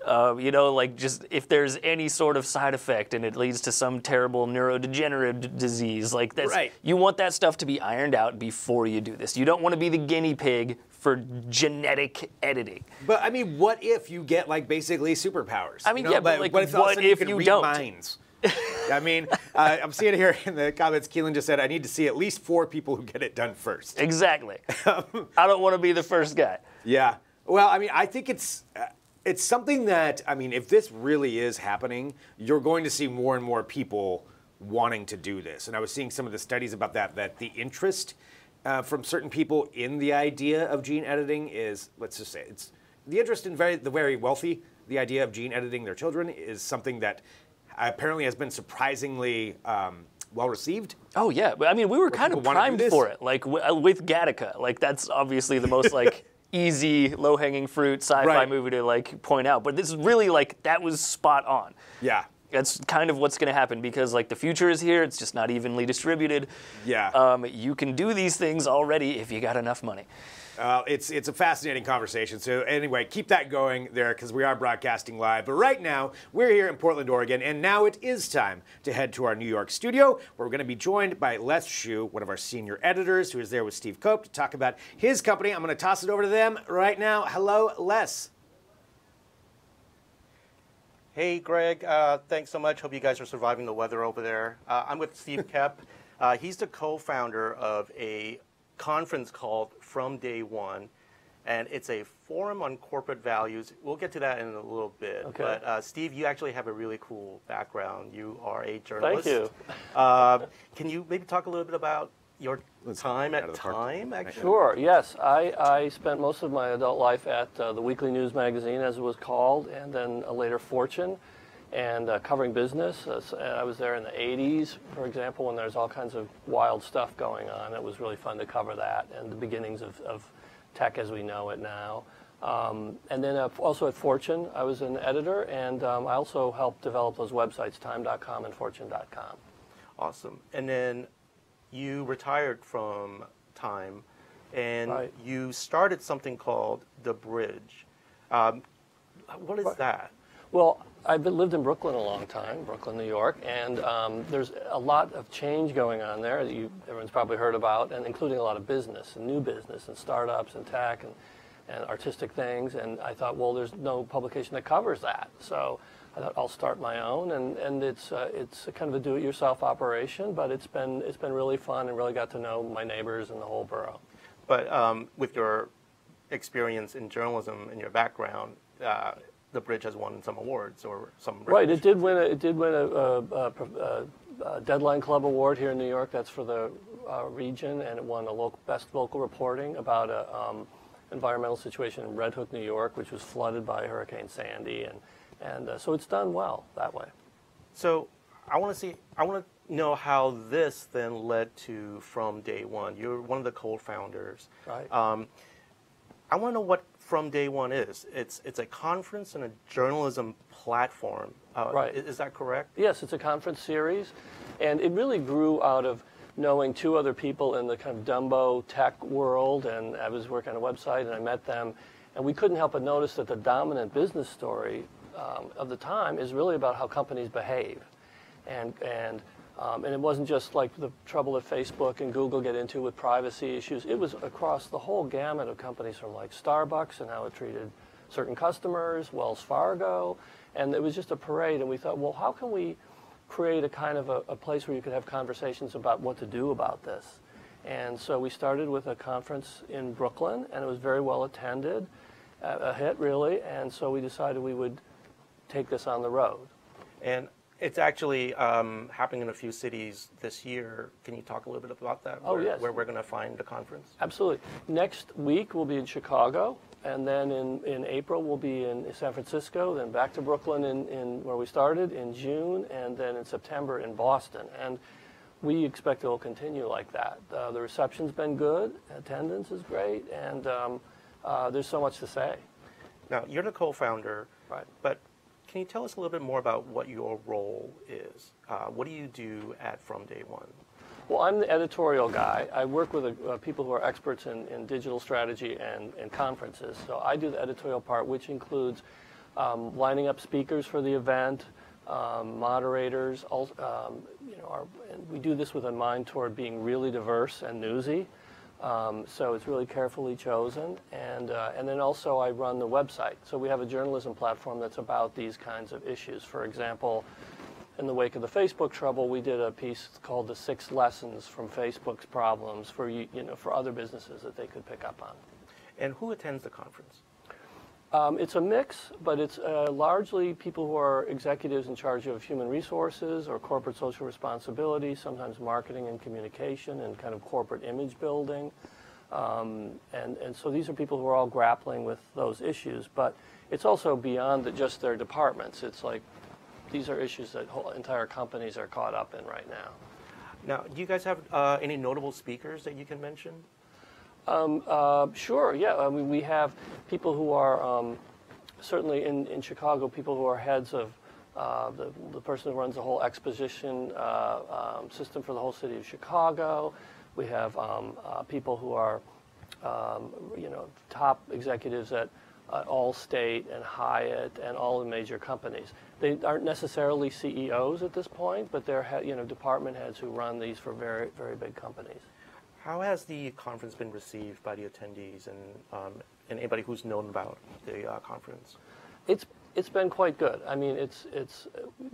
You know, like just if there's any sort of side effect and it leads to some terrible neurodegenerative disease, like that's, Right. You want that stuff to be ironed out before you do this. You don't want to be the guinea pig for genetic editing. But I mean, what if you get like basically superpowers? I mean, you know? yeah, but like, what if, all of a what sudden if could you read don't? minds? I mean, I'm seeing it here in the comments. Keelan just said, I need to see at least 4 people who get it done first. Exactly. I don't want to be the first guy. Yeah. Well, I mean, I think it's something that, I mean, if this really is happening, you're going to see more and more people wanting to do this. And I was seeing some of the studies about that the interest from certain people in the idea of gene editing is, let's just say, it's the interest in the very wealthy. The idea of gene editing their children is something that apparently has been surprisingly well received. Oh yeah, but I mean, we were kind of people wanna do primed this. for it, like with Gattaca. Like that's obviously the most like easy, low-hanging fruit sci-fi Right. movie to like point out. But this is really like that was spot on. Yeah. That's kind of what's going to happen because like the future is here. It's just not evenly distributed. Yeah. You can do these things already if you got enough money. It's a fascinating conversation. So anyway, keep that going there because we are broadcasting live. But right now, we're here in Portland, Oregon, and now it is time to head to our New York studio, where we're going to be joined by Les Shu, one of our senior editors, who is there with Steve Cope to talk about his company. I'm going to toss it over to them right now. Hello, Les. Hey, Greg. Thanks so much. Hope you guys are surviving the weather over there. I'm with Steve Kep. He's the co-founder of a conference called From Day One, and it's a forum on corporate values. We'll get to that in a little bit. Okay. But Steve, you actually have a really cool background. You are a journalist. Thank you. Can you maybe talk a little bit about your time at Time, actually? Sure, yes. I spent most of my adult life at the Weekly News magazine, as it was called, and then later Fortune, and covering business. I was there in the 80s, for example, when there's all kinds of wild stuff going on. It was really fun to cover that and the beginnings of tech as we know it now. And then also at Fortune, I was an editor, and I also helped develop those websites, time.com and fortune.com. Awesome. And then you retired from Time, and Right. you started something called The Bridge. What is that? Well, I've lived in Brooklyn a long time, Brooklyn, New York, and there's a lot of change going on there that everyone's probably heard about, and including a lot of business, and new business, and startups, and tech, and artistic things. And I thought, well, there's no publication that covers that, so I thought I'll start my own. And it's kind of a do-it-yourself operation, but it's been really fun, and really got to know my neighbors and the whole borough. But with your experience in journalism and your background, The Bridge has won some awards or some. Right, it did win a Deadline Club award here in New York. That's for the region, and it won a best local reporting about a environmental situation in Red Hook, New York, which was flooded by Hurricane Sandy, and so it's done well that way. So I want to know how this then led to From Day One. You're one of the co-founders. Right. I want to know what From Day One is. It's a conference and a journalism platform. Right. Is that correct? Yes, it's a conference series, and it really grew out of knowing two other people in the kind of Dumbo tech world, and I was working on a website, and I met them, and we couldn't help but notice that the dominant business story of the time is really about how companies behave, and it wasn't just like the trouble that Facebook and Google get into with privacy issues. It was across the whole gamut of companies, from like Starbucks and how it treated certain customers, Wells Fargo, and it was just a parade. And we thought, well, how can we create a kind of a place where you could have conversations about what to do about this? And so we started with a conference in Brooklyn, and it was very well attended, a hit really, and so we decided we would take this on the road. And it's actually happening in a few cities this year. Can you talk a little bit about that? Oh, yes. Where we're going to find the conference? Absolutely. Next week we'll be in Chicago, and then in April we'll be in San Francisco, then back to Brooklyn in where we started in June, and then in September in Boston. And we expect it will continue like that. The reception's been good, attendance is great, and there's so much to say. Now, you're the co-founder, Right. but can you tell us a little bit more about what your role is? What do you do at From Day One? Well, I'm the editorial guy. I work with people who are experts in digital strategy and conferences. So I do the editorial part, which includes lining up speakers for the event, moderators. And we do this with a mind toward being really diverse and newsy. So it's really carefully chosen. And then also I run the website. So we have a journalism platform that's about these kinds of issues. For example, in the wake of the Facebook trouble, we did a piece called "The 6 Lessons from Facebook's Problems" for for other businesses that they could pick up on. And who attends the conference? It's a mix, but it's largely people who are executives in charge of human resources or corporate social responsibility, sometimes marketing and communication and kind of corporate image building. And so these are people who are all grappling with those issues, but it's also beyond just their departments. It's like these are issues that whole entire companies are caught up in right now. Now, do you guys have any notable speakers that you can mention? Sure, yeah. I mean, we have people who are certainly in Chicago, people who are heads of the person who runs the whole exposition system for the whole city of Chicago. We have people who are, top executives at Allstate and Hyatt and all the major companies. They aren't necessarily CEOs at this point, but they're department heads who run these for very, very big companies. How has the conference been received by the attendees and anybody who's known about the conference? It's been quite good. I mean, it's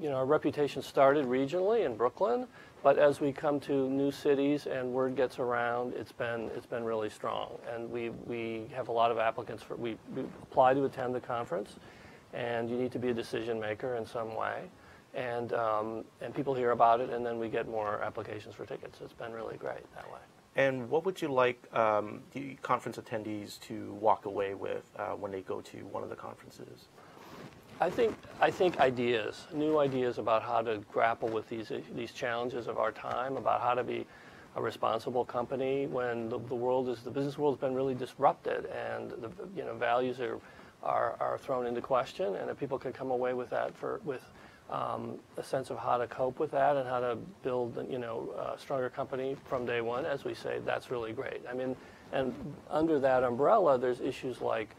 our reputation started regionally in Brooklyn, but as we come to new cities and word gets around, it's been really strong. And we have a lot of applicants we apply to attend the conference, and you need to be a decision maker in some way. And people hear about it, and then we get more applications for tickets. It's been really great that way. And what would you like the conference attendees to walk away with when they go to one of the conferences? I think ideas, new ideas about how to grapple with these challenges of our time, about how to be a responsible company when the business world has been really disrupted, and the values are thrown into question, and if people can come away with that with a sense of how to cope with that and how to build a stronger company from day one, as we say, that's really great. I mean, and under that umbrella, there's issues like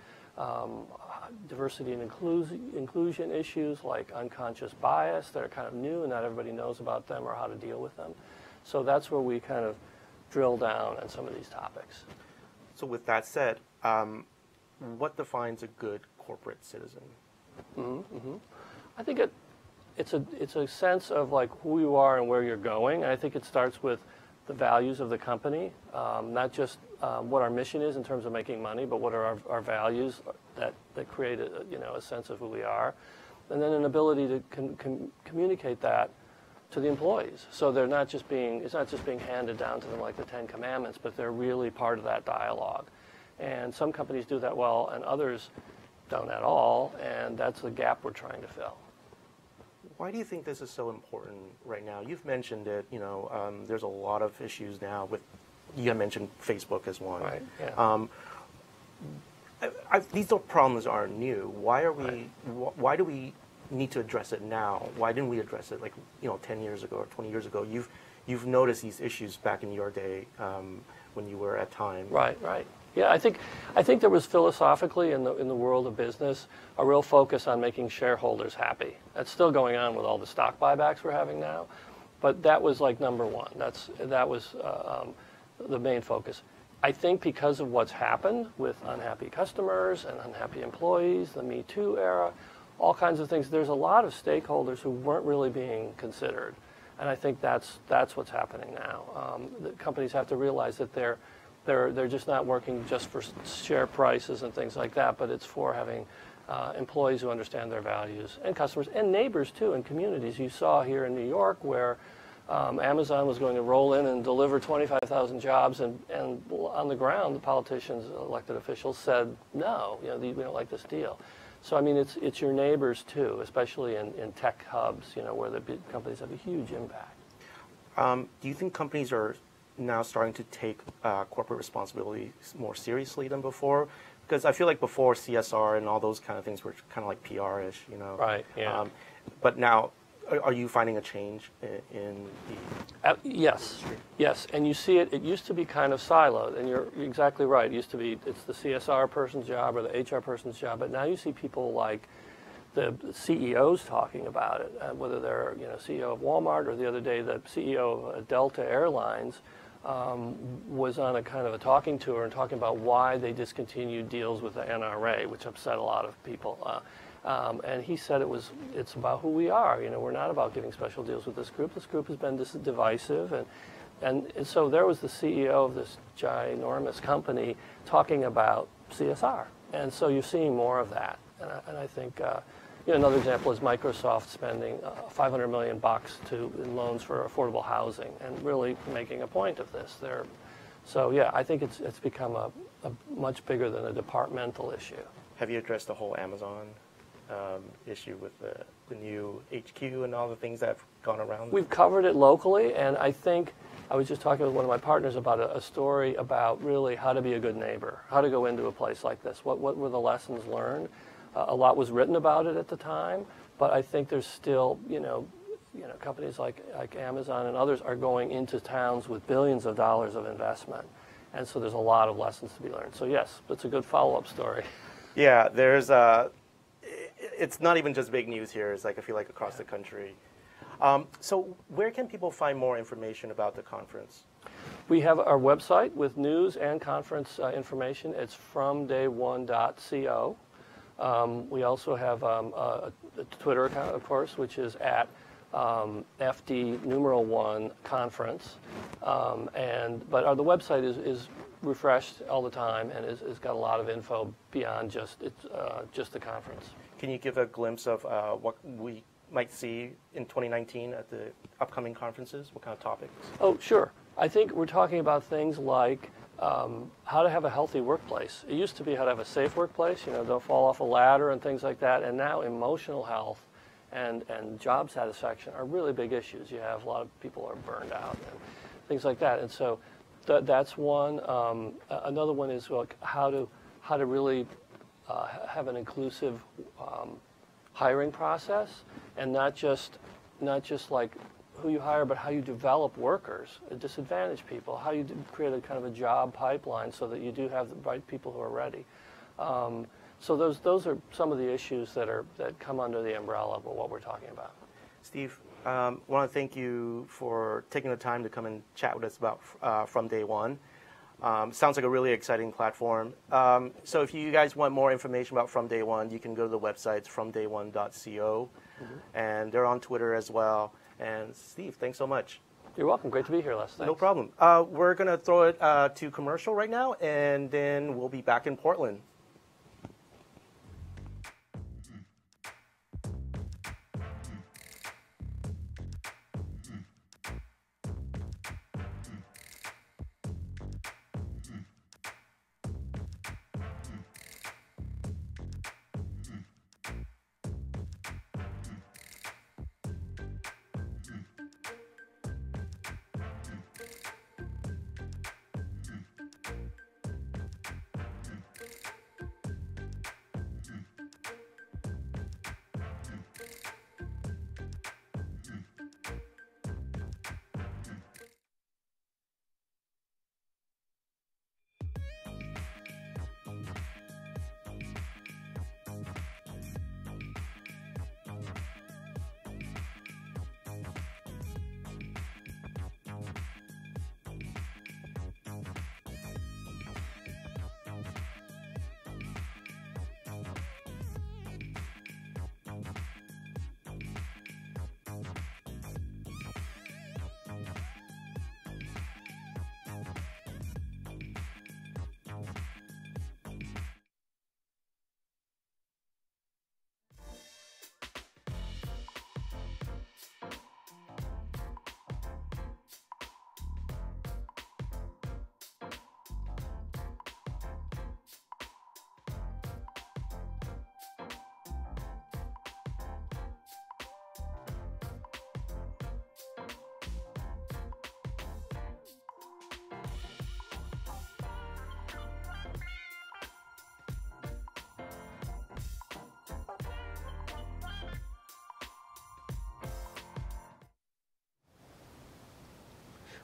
diversity and inclusion issues, like unconscious bias that are kind of new and not everybody knows about them or how to deal with them. So that's where we kind of drill down on some of these topics. So with that said, what defines a good corporate citizen? I think it's a sense of like who you are and where you're going. And I think it starts with the values of the company, not just what our mission is in terms of making money, but what are our values that create a sense of who we are, and then an ability to communicate that to the employees. So it's not just being handed down to them like the 10 Commandments, but they're really part of that dialogue. And some companies do that well, and others don't at all, and that's the gap we're trying to fill. Why do you think this is so important right now? You've mentioned it. There's a lot of issues now with. You mentioned Facebook as one. Right. Yeah. These problems aren't new. Why are we? Right. Why do we need to address it now? Why didn't we address it 10 years ago or 20 years ago? You've noticed these issues back in your day when you were at Time. Right. Right. Yeah, I think there was philosophically in the world of business a real focus on making shareholders happy. That's still going on with all the stock buybacks we're having now, but that was like number one. That was the main focus. I think because of what's happened with unhappy customers and unhappy employees, the Me Too era, all kinds of things, there's a lot of stakeholders who weren't really being considered, and I think that's what's happening now. The companies have to realize that they're just not working just for share prices and things like that, but it's for having employees who understand their values, and customers and neighbors too, and communities. You saw here in New York where Amazon was going to roll in and deliver 25,000 jobs, and on the ground, the politicians, elected officials said, no, we don't like this deal. So I mean, it's your neighbors too, especially in tech hubs, where the big companies have a huge impact. Do you think companies are now starting to take corporate responsibility more seriously than before? Because I feel like before CSR and all those kind of things were kind of like PR-ish, Right. Yeah. But now, are you finding a change in the yes, yes, and you see it. It used to be kind of siloed, and you're exactly right. It used to be it's the CSR person's job or the HR person's job, but now you see people like the CEOs talking about it, whether they're CEO of Walmart or the other day the CEO of Delta Airlines was on a kind of a talking tour and talking about why they discontinued deals with the NRA, which upset a lot of people. And he said it's about who we are. We're not about giving special deals with this group. This group has been divisive, and so there was the CEO of this ginormous company talking about CSR, and so you're seeing more of that. And I think another example is Microsoft spending $500 million in loans for affordable housing, and really making a point of this. So yeah, I think it's become a much bigger than a departmental issue. Have you addressed the whole Amazon issue with the new HQ and all the things that have gone around? We've covered it locally, and I think I was just talking with one of my partners about a story about really how to be a good neighbor, how to go into a place like this. What were the lessons learned? A lot was written about it at the time, but I think there's still, companies like Amazon and others are going into towns with billions of dollars of investment, and so there's a lot of lessons to be learned. So yes, it's a good follow-up story. Yeah, there's it's not even just big news here. It's I feel like across the country. So where can people find more information about the conference? We have our website with news and conference information. It's fromday1.co. We also have a Twitter account, of course, which is at FD1 conference. But the website is refreshed all the time and has got a lot of info beyond just the conference. Can you give a glimpse of what we might see in 2019 at the upcoming conferences? What kind of topics? Oh, sure. I think we're talking about things like how to have a healthy workplace. It used to be how to have a safe workplace, don't fall off a ladder and things like that. And now emotional health and job satisfaction are really big issues. You have a lot of people are burned out and things like that. And so that's one. Another one is how to really have an inclusive hiring process, and not just like who you hire, but how you develop workers, disadvantaged people, how you create a kind of a job pipeline so that you do have the right people who are ready. So those are some of the issues that come under the umbrella of what we're talking about. Steve, I want to thank you for taking the time to come and chat with us about From Day One. Sounds like a really exciting platform. So if you guys want more information about From Day One, you can go to the website, fromday1.co, and they're on Twitter as well. And Steve, thanks so much. You're welcome. Great to be here, Les. Thanks. No problem. We're going to throw it to commercial right now, and then we'll be back in Portland.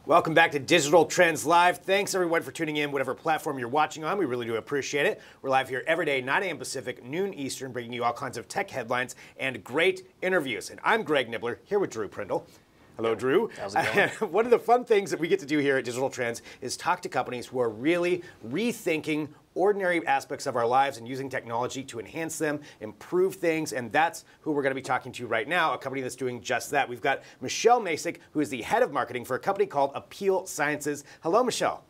Welcome back to Digital Trends Live. Thanks everyone for tuning in, whatever platform you're watching on. We really do appreciate it. We're live here every day, 9 a.m. Pacific, noon Eastern, bringing you all kinds of tech headlines and great interviews. And I'm Greg Nibbler, here with Drew Prindle. Hello, Drew. How's it going? One of the fun things that we get to do here at Digital Trends is talk to companies who are really rethinking ordinary aspects of our lives and using technology to enhance them, improve things, and that's who we're going to be talking to right now, a company that's doing just that. We've got Michelle Masick, who is the head of marketing for a company called Appeal Sciences. Hello, Michelle.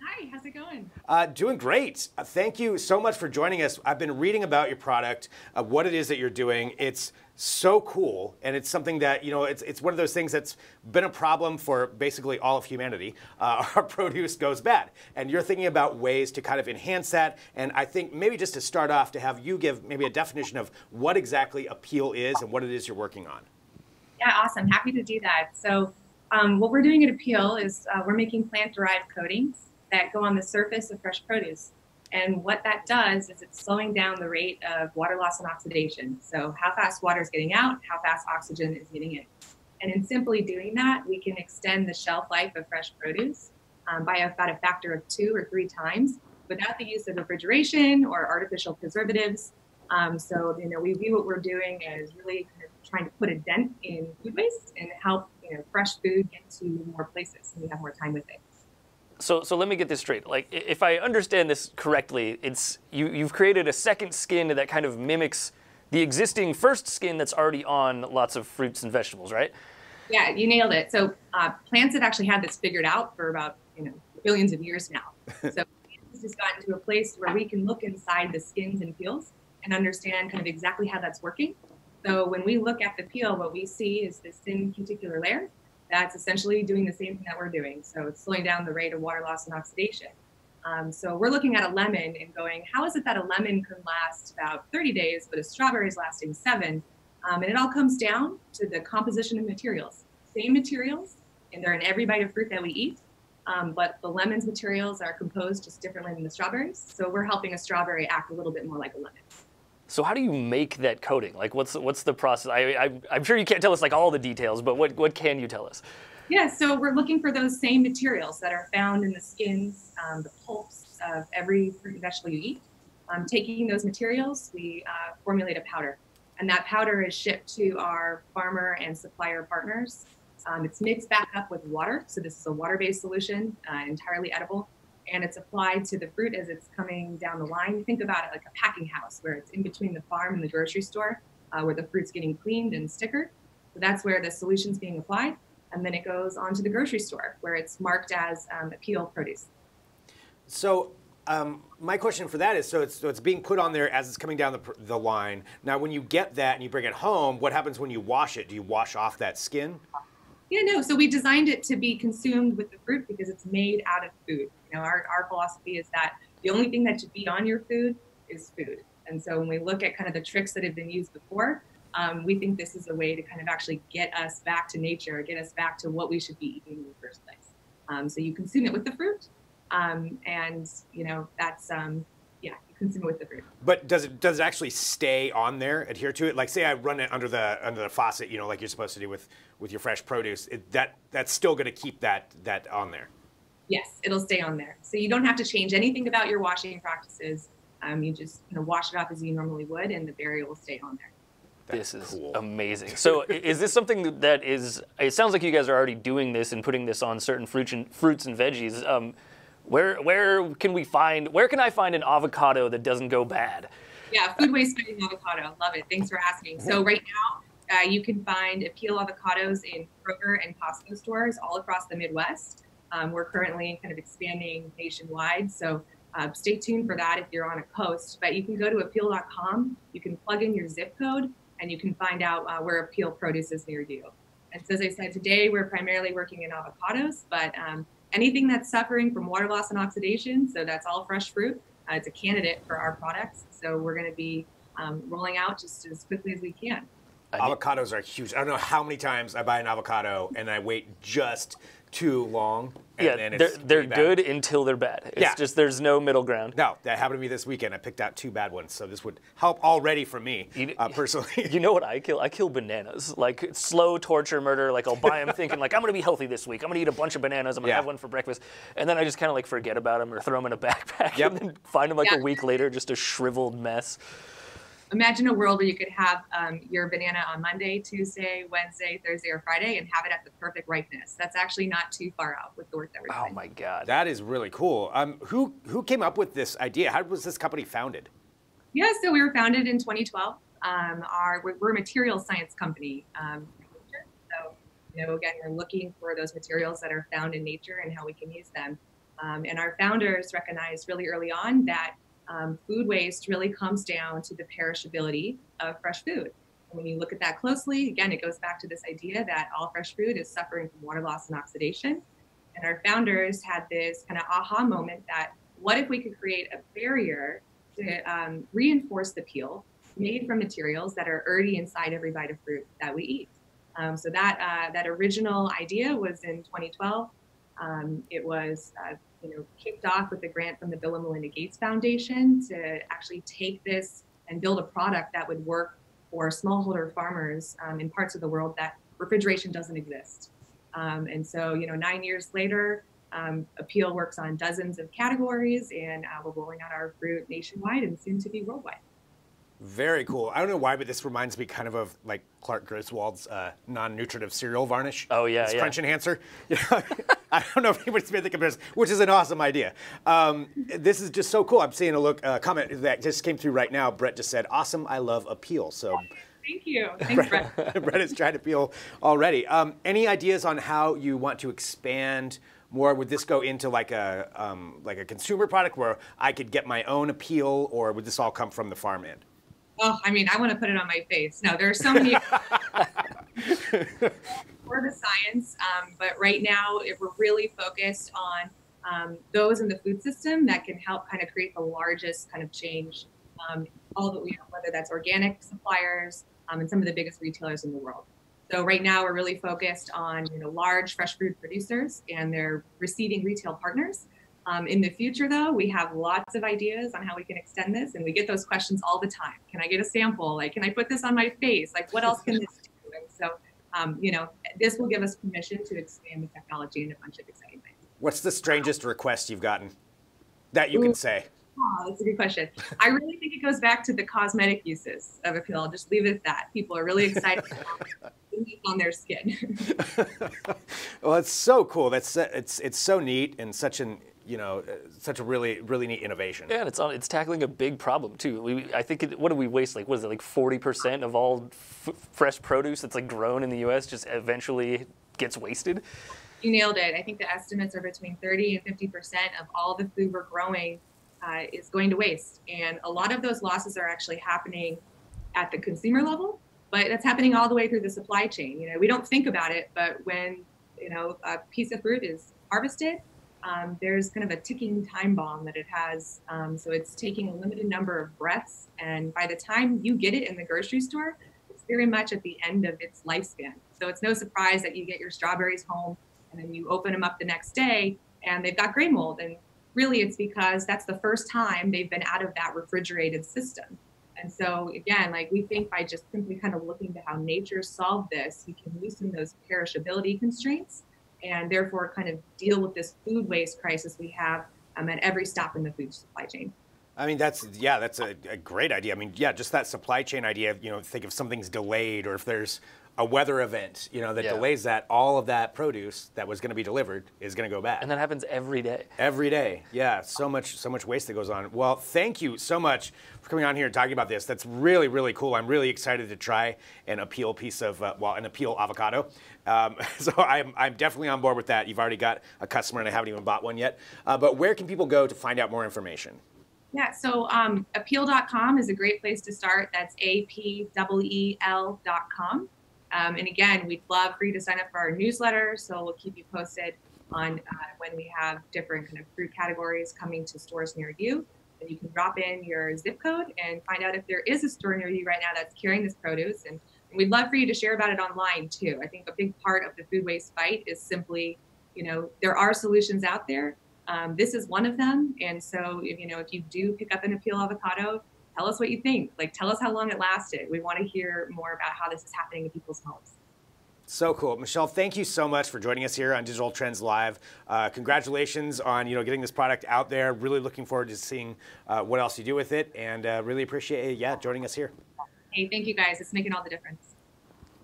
Hi, how's it going? Doing great. Thank you so much for joining us. I've been reading about your product, what it is that you're doing. It's so cool, and it's something that, you know, it's one of those things that's been a problem for basically all of humanity. Our produce goes bad, and you're thinking about ways to kind of enhance that. And I think maybe just to start off, to have you give maybe a definition of what exactly Appeal is and what it is you're working on. Yeah, awesome. Happy to do that. So what we're doing at Appeal is we're making plant-derived coatings that go on the surface of fresh produce. And what that does is it's slowing down the rate of water loss and oxidation. So how fast water is getting out, how fast oxygen is getting in. And in simply doing that, we can extend the shelf life of fresh produce by about a factor of 2 or 3 times without the use of refrigeration or artificial preservatives. So, you know, we view what we're doing as really kind of trying to put a dent in food waste and help, you know, fresh food get to more places and we have more time with it. So let me get this straight. Like, if I understand this correctly, it's you've created a second skin that kind of mimics the existing first skin that's already on lots of fruits and vegetables, right? Yeah, you nailed it. So plants have actually had this figured out for about, you know, billions of years now. So it's just gotten to a place where we can look inside the skins and peels and understand kind of exactly how that's working. So when we look at the peel, what we see is this thin cuticular layer that's essentially doing the same thing that we're doing. So it's slowing down the rate of water loss and oxidation. So we're looking at a lemon and going, how is it that a lemon can last about 30 days, but a strawberry is lasting 7? And it all comes down to the composition of materials. Same materials, and they're in every bite of fruit that we eat, but the lemon's materials are composed just differently than the strawberries. So we're helping a strawberry act a little bit more like a lemon. So how do you make that coating? Like, what's the process? I'm sure you can't tell us like all the details, but what can you tell us? Yeah, so we're looking for those same materials that are found in the skins, the pulps of every fruit and vegetable you eat. Taking those materials, we formulate a powder, and that powder is shipped to our farmer and supplier partners. It's mixed back up with water, so this is a water-based solution, entirely edible. And it's applied to the fruit as it's coming down the line. Think about it like a packing house where it's in between the farm and the grocery store where the fruit's getting cleaned and stickered. So that's where the solution's being applied. And then it goes on to the grocery store where it's marked as Appeal produce. So my question for that is, so it's being put on there as it's coming down the line. Now, when you get that and you bring it home, what happens when you wash it? Do you wash off that skin? Yeah, no. So we designed it to be consumed with the fruit because it's made out of food. You know, our philosophy is that the only thing that should be on your food is food. And so when we look at kind of the tricks that have been used before, we think this is a way to kind of actually get us back to nature, get us back to what we should be eating in the first place. So you consume it with the fruit, and you know that's yeah, you consume it with the fruit. But does it actually stay on there, adhere to it? Like, say I run it under the faucet, you know, like you're supposed to do with your fresh produce. That's still going to keep that on there. Yes, it'll stay on there. So you don't have to change anything about your washing practices. You just wash it off as you normally would, and the barrier will stay on there. This is cool. Amazing. So is this something that is, it sounds like you guys are already doing this and putting this on certain fruits and veggies. Where can I find an avocado that doesn't go bad? Yeah, food waste fighting avocado. Love it. Thanks for asking. So right now, you can find Appeal avocados in Kroger and Costco stores all across the Midwest. We're currently kind of expanding nationwide, so stay tuned for that if you're on a coast. But you can go to appeal.com, you can plug in your zip code, and you can find out where Appeal produce is near you. And so as I said, today we're primarily working in avocados, but anything that's suffering from water loss and oxidation, so that's all fresh fruit, it's a candidate for our products. So we're going to be rolling out just as quickly as we can. Avocados are huge. I don't know how many times I buy an avocado and I wait just too long. And then it's they're really bad. good until they're bad. It's just there's no middle ground. No, that happened to me this weekend. I picked out 2 bad ones, so this would help already for me, personally. You know what I kill? I kill bananas. Like slow torture murder. Like I'll buy them thinking like I'm gonna be healthy this week. I'm gonna eat a bunch of bananas. I'm gonna have one for breakfast, and then I just kind of like forget about them or throw them in a backpack and then find them like a week later, just a shriveled mess. Imagine a world where you could have your banana on Monday, Tuesday, Wednesday, Thursday, or Friday and have it at the perfect ripeness. That's actually not too far out with the work that we're doing. Oh my God. That is really cool. Who came up with this idea? How was this company founded? Yeah, so we were founded in 2012. We're a material science company. So, again, we're looking for those materials that are found in nature and how we can use them. And our founders recognized really early on that food waste really comes down to the perishability of fresh food. And when you look at that closely, again, it goes back to this idea that all fresh food is suffering from water loss and oxidation. And our founders had this kind of aha moment that what if we could create a barrier to reinforce the peel made from materials that are already inside every bite of fruit that we eat. So that original idea was in 2012. It was kicked off with a grant from the Bill and Melinda Gates Foundation to actually take this and build a product that would work for smallholder farmers in parts of the world that refrigeration doesn't exist. And so, 9 years later, Appeal works on dozens of categories, and we're rolling out our fruit nationwide and soon to be worldwide. Very cool. I don't know why, but this reminds me kind of like Clark Griswold's non-nutritive cereal varnish. Oh, yeah, it's crunch enhancer. I don't know if anybody's made the comparison, which is an awesome idea. This is just so cool. I'm seeing a comment that just came through right now. Brett just said, "Awesome, I love Appeal." So, thank you. Thanks, Brett. Brett is trying to peel already. Any ideas on how you want to expand more? Would this go into like a consumer product where I could get my own Appeal, or would this all come from the farm end? Oh, I mean, I want to put it on my face. No, there are so many for the science, but right now we're really focused on those in the food system that can help kind of create the largest kind of change. All that we have, whether that's organic suppliers and some of the biggest retailers in the world. So right now we're really focused on large fresh food producers and their receiving retail partners. In the future, though, we have lots of ideas on how we can extend this, and we get those questions all the time. Can I get a sample? Like, can I put this on my face? Like, what else can this do? And so, this will give us permission to expand the technology in a bunch of exciting ways. What's the strangest request you've gotten that you can say? Oh, that's a good question. I really think it goes back to the cosmetic uses of Appeal. I'll just leave it at that. People are really excited about it on their skin. Well, it's so cool. It's so neat and such a really, really neat innovation. Yeah, and it's tackling a big problem too. I think what do we waste? Like, what is it? Like 40% of all fresh produce that's like grown in the U.S. just eventually gets wasted. You nailed it. I think the estimates are between 30 and 50% of all the food we're growing is going to waste, and a lot of those losses are actually happening at the consumer level, but it's happening all the way through the supply chain. We don't think about it, but when a piece of fruit is harvested, there's kind of a ticking time bomb that it has. So it's taking a limited number of breaths, and by the time you get it in the grocery store, it's very much at the end of its lifespan. So it's no surprise that you get your strawberries home and then you open them up the next day and they've got gray mold. And really it's because that's the first time they've been out of that refrigerated system. And so again, like we think by just simply kind of looking to how nature solved this, we can loosen those perishability constraints and therefore kind of deal with this food waste crisis we have at every stop in the food supply chain. I mean, that's a great idea. I mean, yeah, just that supply chain idea, think if something's delayed or if there's a weather event, that delays that, all of that produce that was going to be delivered is going to go bad. And that happens every day. Every day. Yeah, so much waste that goes on. Well, thank you so much for coming on here and talking about this. That's really, really cool. I'm really excited to try an Appeal piece of, an Appeal avocado. So I'm definitely on board with that. You've already got a customer and I haven't even bought one yet. But where can people go to find out more information? Yeah, so appeal.com is a great place to start. That's APEEL.com. And again, we'd love for you to sign up for our newsletter, so we'll keep you posted on when we have different kind of fruit categories coming to stores near you. And you can drop in your zip code and find out if there is a store near you right now that's carrying this produce. And We'd love for you to share about it online too. I think a big part of the food waste fight is simply, there are solutions out there. This is one of them. And so, if you do pick up an Appeal avocado, tell us what you think. Like, tell us how long it lasted. We want to hear more about how this is happening in people's homes. So cool. Michelle, thank you so much for joining us here on Digital Trends Live. Congratulations on getting this product out there. Really looking forward to seeing what else you do with it, and really appreciate joining us here. Hey, thank you guys. It's making all the difference.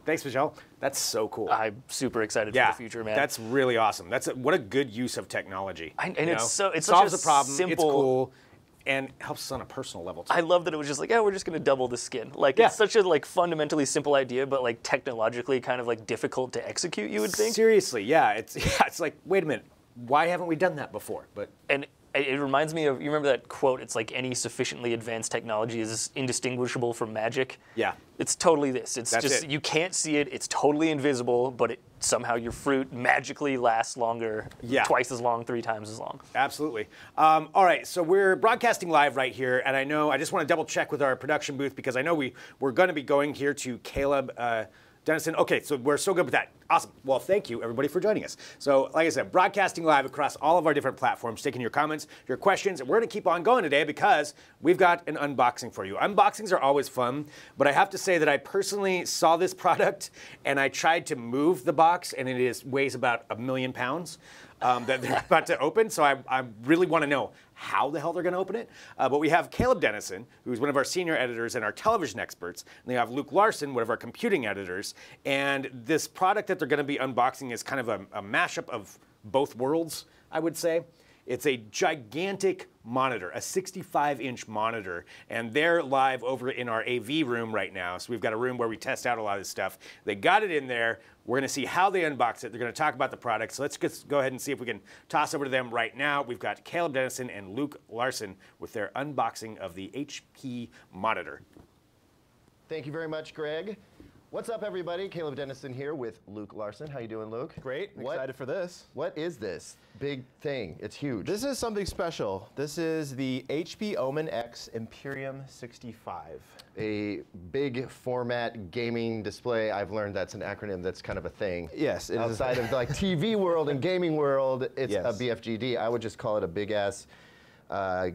Thanks, Michelle. That's so cool. I'm super excited for the future, man. That's really awesome. What a good use of technology. And it's solves such a a problem. simple, it's cool. And helps us on a personal level too. I love that it was just like, we're just going to double the skin. Like, it's such a fundamentally simple idea, but technologically kind of difficult to execute, you would think. Seriously, yeah. It's like, wait a minute, why haven't we done that before? And it reminds me of, you remember that quote, it's like any sufficiently advanced technology is indistinguishable from magic? Yeah. It's totally this. It's you can't see it, it's totally invisible, but somehow your fruit magically lasts longer, twice as long, 3 times as long. Absolutely. All right, so we're broadcasting live right here, and I just want to double check with our production booth because I know we're going to be going here to Caleb Dennison. Okay, so we're so good with that. Awesome. Well, thank you, everybody, for joining us. So, like I said, broadcasting live across all of our different platforms, taking your comments, your questions, and we're going to keep on going today because we've got an unboxing for you. Unboxings are always fun, but I have to say that I personally saw this product, and I tried to move the box, and it weighs about 1 million pounds that they're about to open, so I really want to know how the hell they're going to open it. But we have Caleb Dennison, who's one of our senior editors and our television experts. And we have Luke Larson, one of our computing editors. And this product that they're going to be unboxing is kind of a mashup of both worlds, I would say. It's a gigantic monitor, a 65-inch monitor, and they're live over in our AV room right now. So we've got a room where we test out a lot of this stuff. They got it in there. We're going to see how they unbox it. They're going to talk about the product. So let's just go ahead and see if we can toss over to them right now. We've got Caleb Dennison and Luke Larson with their unboxing of the HP monitor. Thank you very much, Greg. What's up, everybody? Caleb Dennison here with Luke Larson. How you doing, Luke? Great. Excited for this. What is this big thing? It's huge. This is something special. This is the HP Omen X Imperium 65. A big format gaming display. I've learned that's an acronym that's kind of a thing. Yes. It Outside of the TV world and gaming world, it's a BFGD. I would just call it a big-ass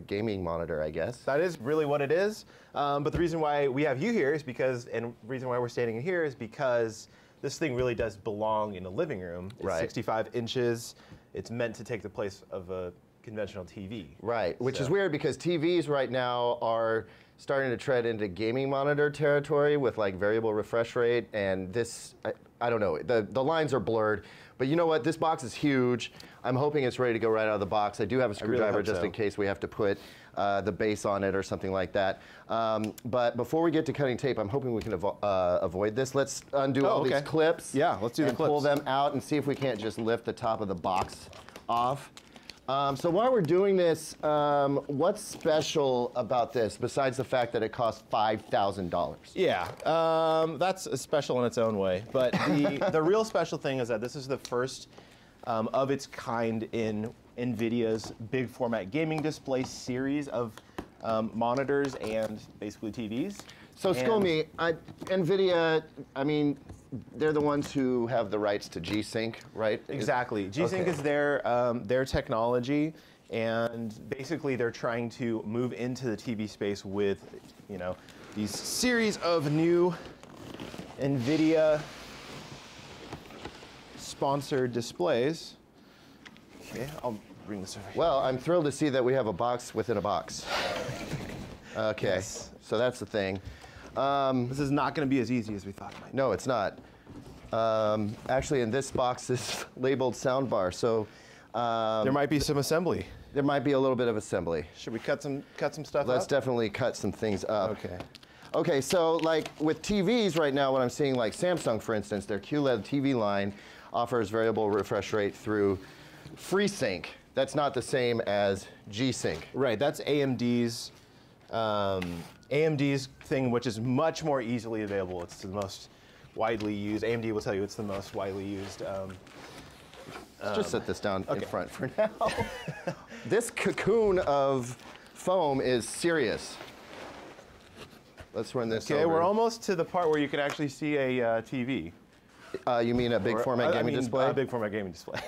gaming monitor, I guess. That is really what it is. But the reason why we have you here is because, and the reason why we're standing here is because this thing really does belong in a living room. It's 65 inches. It's meant to take the place of a conventional TV. Right, which is weird because TVs right now are starting to tread into gaming monitor territory with variable refresh rate, and this, I don't know, the lines are blurred. But you know what, this box is huge. I'm hoping it's ready to go right out of the box. I do have a screwdriver just in case we have to put the base on it or something like that. But before we get to cutting tape, I'm hoping we can avoid this. Let's undo all these clips. Yeah, let's do the clips. Pull them out and see if we can't just lift the top of the box off. So while we're doing this, what's special about this besides the fact that it costs $5,000? Yeah, that's special in its own way. But the real special thing is that this is the first of its kind in NVIDIA's big format gaming display series of monitors and basically TVs. So school me, NVIDIA, I mean, they're the ones who have the rights to G-Sync, right? Exactly. G-Sync is their technology, and basically they're trying to move into the TV space with, these series of new NVIDIA sponsored displays. Okay, I'll bring this over here. Well, I'm thrilled to see that we have a box within a box. Okay, Yes. So that's the thing. This is not going to be as easy as we thought it might be. No, it's not. Actually, in this box is labeled soundbar, so there might be some assembly. there might be a little bit of assembly. Should we cut some stuff Let's up? definitely cut some things up. Okay. Okay, so like with TVs right now, what I'm seeing, like Samsung, for instance, their QLED TV line offers variable refresh rate through FreeSync. That's not the same as G-Sync. Right, that's AMD's thing, which is much more easily available. It's the most widely used. AMD will tell you it's the most widely used. Let's just set this down in front for now. This cocoon of foam is serious. Let's run this Okay, over. we're almost to the part where you can actually see a TV. You mean a big format gaming display? A big format gaming display.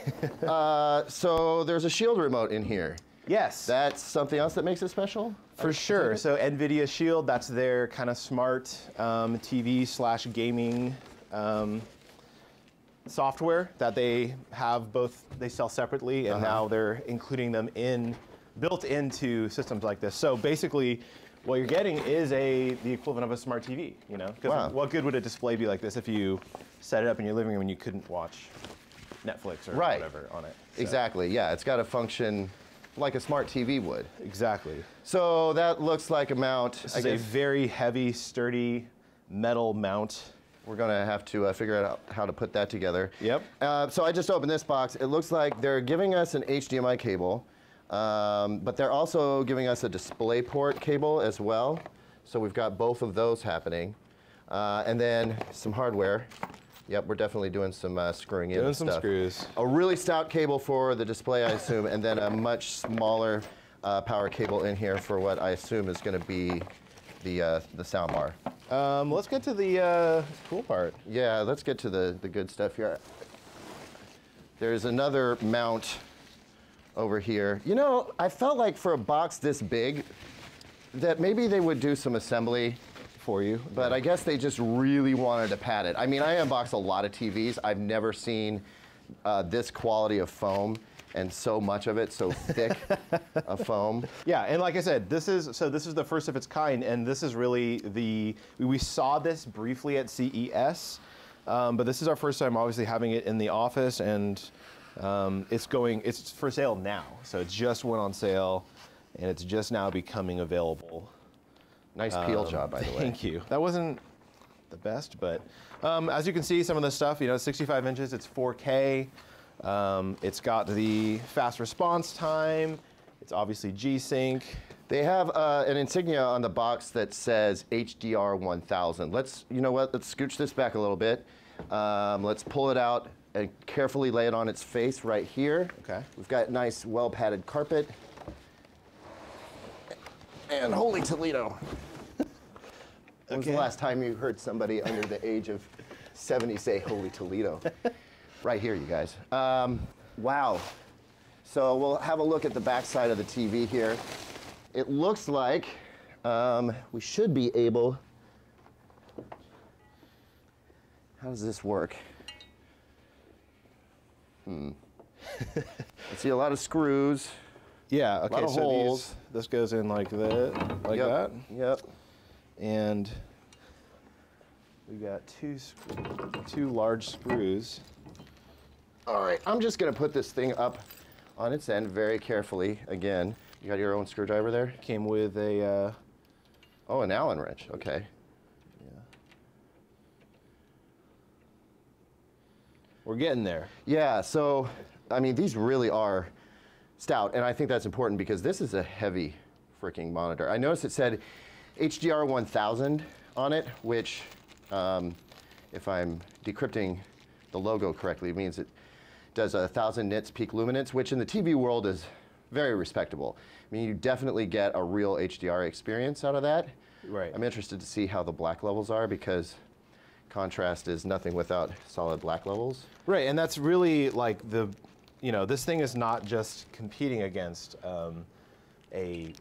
So there's a Shield remote in here. Yes. That's something else that makes it special? For sure. So NVIDIA Shield, that's their kind of smart TV/gaming software that they have both, they sell separately, and now they're including them built into systems like this. So basically, what you're getting is the equivalent of a smart TV, you know? Because what good would a display be like this if you set it up in your living room and you couldn't watch Netflix or whatever on it? So. Exactly, yeah. It's got to function like a smart TV would. Exactly. So that looks like a mount. This is a very heavy, sturdy metal mount. We're going to have to figure out how to put that together. Yep. So I just opened this box. It looks like they're giving us an HDMI cable, but they're also giving us a DisplayPort cable as well. So we've got both of those happening. And then some hardware. Yep, we're definitely doing some screwing in. Doing some screws. A really stout cable for the display, I assume, and then a much smaller power cable in here for what I assume is going to be the sound bar. Let's get to the cool part. Yeah, let's get to the good stuff here. There's another mount over here. You know, I felt like for a box this big, that maybe they would do some assembly for you, but I guess they just really wanted to pad it. I mean, I unbox a lot of TVs. I've never seen this quality of foam and so much of it, so thick of foam. Yeah, and like I said, this is the first of its kind, and this is really we saw this briefly at CES, but this is our first time obviously having it in the office, and it's for sale now. So it just went on sale, and it's just now becoming available. Nice peel job, by the way. Thank you. That wasn't the best, but as you can see, some of the stuff, 65 inches, it's 4K. It's got the fast response time. It's obviously G-Sync. They have an insignia on the box that says HDR 1000. Let's scooch this back a little bit. Let's pull it out and carefully lay it on its face right here. Okay. We've got nice, well-padded carpet. And holy Toledo. When was the last time you heard somebody under the age of 70 say holy Toledo? Right here, you guys. Wow. So we'll have a look at the back side of the TV here. It looks like we should be able... How does this work? I see a lot of screws. Yeah, okay, a lot of holes. This goes in like that, that. Yep. And we got two large screws. All right, I'm just gonna put this thing up on its end very carefully. Again, you got your own screwdriver there? Came with a... Oh, an Allen wrench, okay. Yeah. We're getting there. Yeah, so, I mean, these really are stout, and I think that's important because this is a heavy freaking monitor. I noticed it said HDR 1000 on it, which, if I'm decrypting the logo correctly, means it does 1,000 nits peak luminance, which in the TV world is very respectable. I mean, you definitely get a real HDR experience out of that. Right. I'm interested to see how the black levels are because contrast is nothing without solid black levels. Right, and that's really like this thing is not just competing against a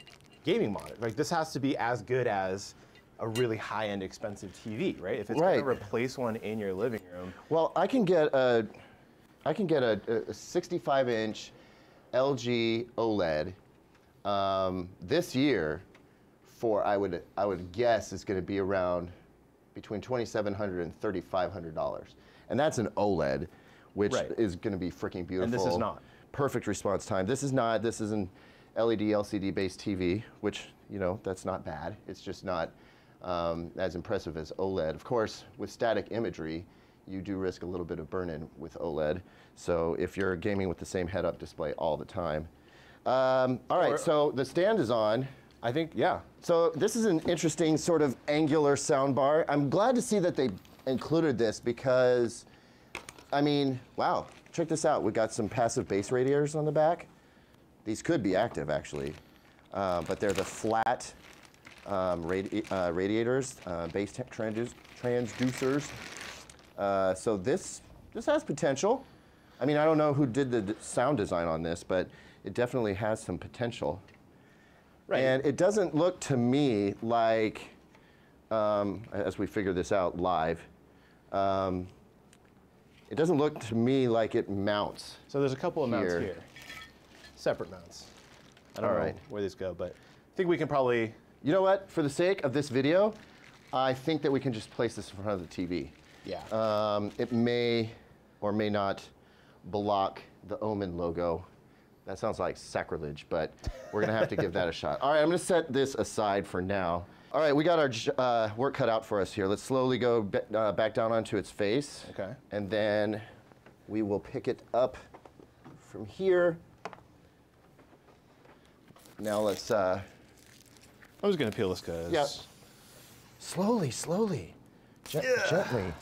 gaming monitor. Like this has to be as good as a really high-end expensive TV, right? If it's going to replace one in your living room. Well, I can get a 65-inch LG OLED this year for I would guess it's going to be around between $2,700 and $3,500, and that's an OLED, which is going to be freaking beautiful. And this is not. Perfect response time. This is not. This is an LED LCD-based TV, which that's not bad. It's just not as impressive as OLED. Of course, with static imagery, you do risk a little bit of burn-in with OLED. So if you're gaming with the same head-up display all the time. All right, so the stand is on. I think, yeah. So this is an interesting sort of angular sound bar. I'm glad to see that they included this because, I mean, wow, check this out. We got some passive bass radiators on the back. These could be active, actually, but they're the flat radiators, base transducers. So this has potential. I mean, I don't know who did the sound design on this, but it definitely has some potential. Right. And it doesn't look to me like, as we figure this out live, it doesn't look to me like it mounts. So there's a couple of mounts here. Separate mounts. I don't know where these go, but I think we can probably... You know what? For the sake of this video, I think that we can just place this in front of the TV. Yeah. It may or may not block the Omen logo. That sounds like sacrilege, but we're going to have to give that a shot. All right, I'm going to set this aside for now. All right, we got our work cut out for us here. Let's slowly go back down onto its face. Okay. And then we will pick it up from here. Now let's... I'm just going to peel this, guys. Yeah. Slowly, slowly. Gently.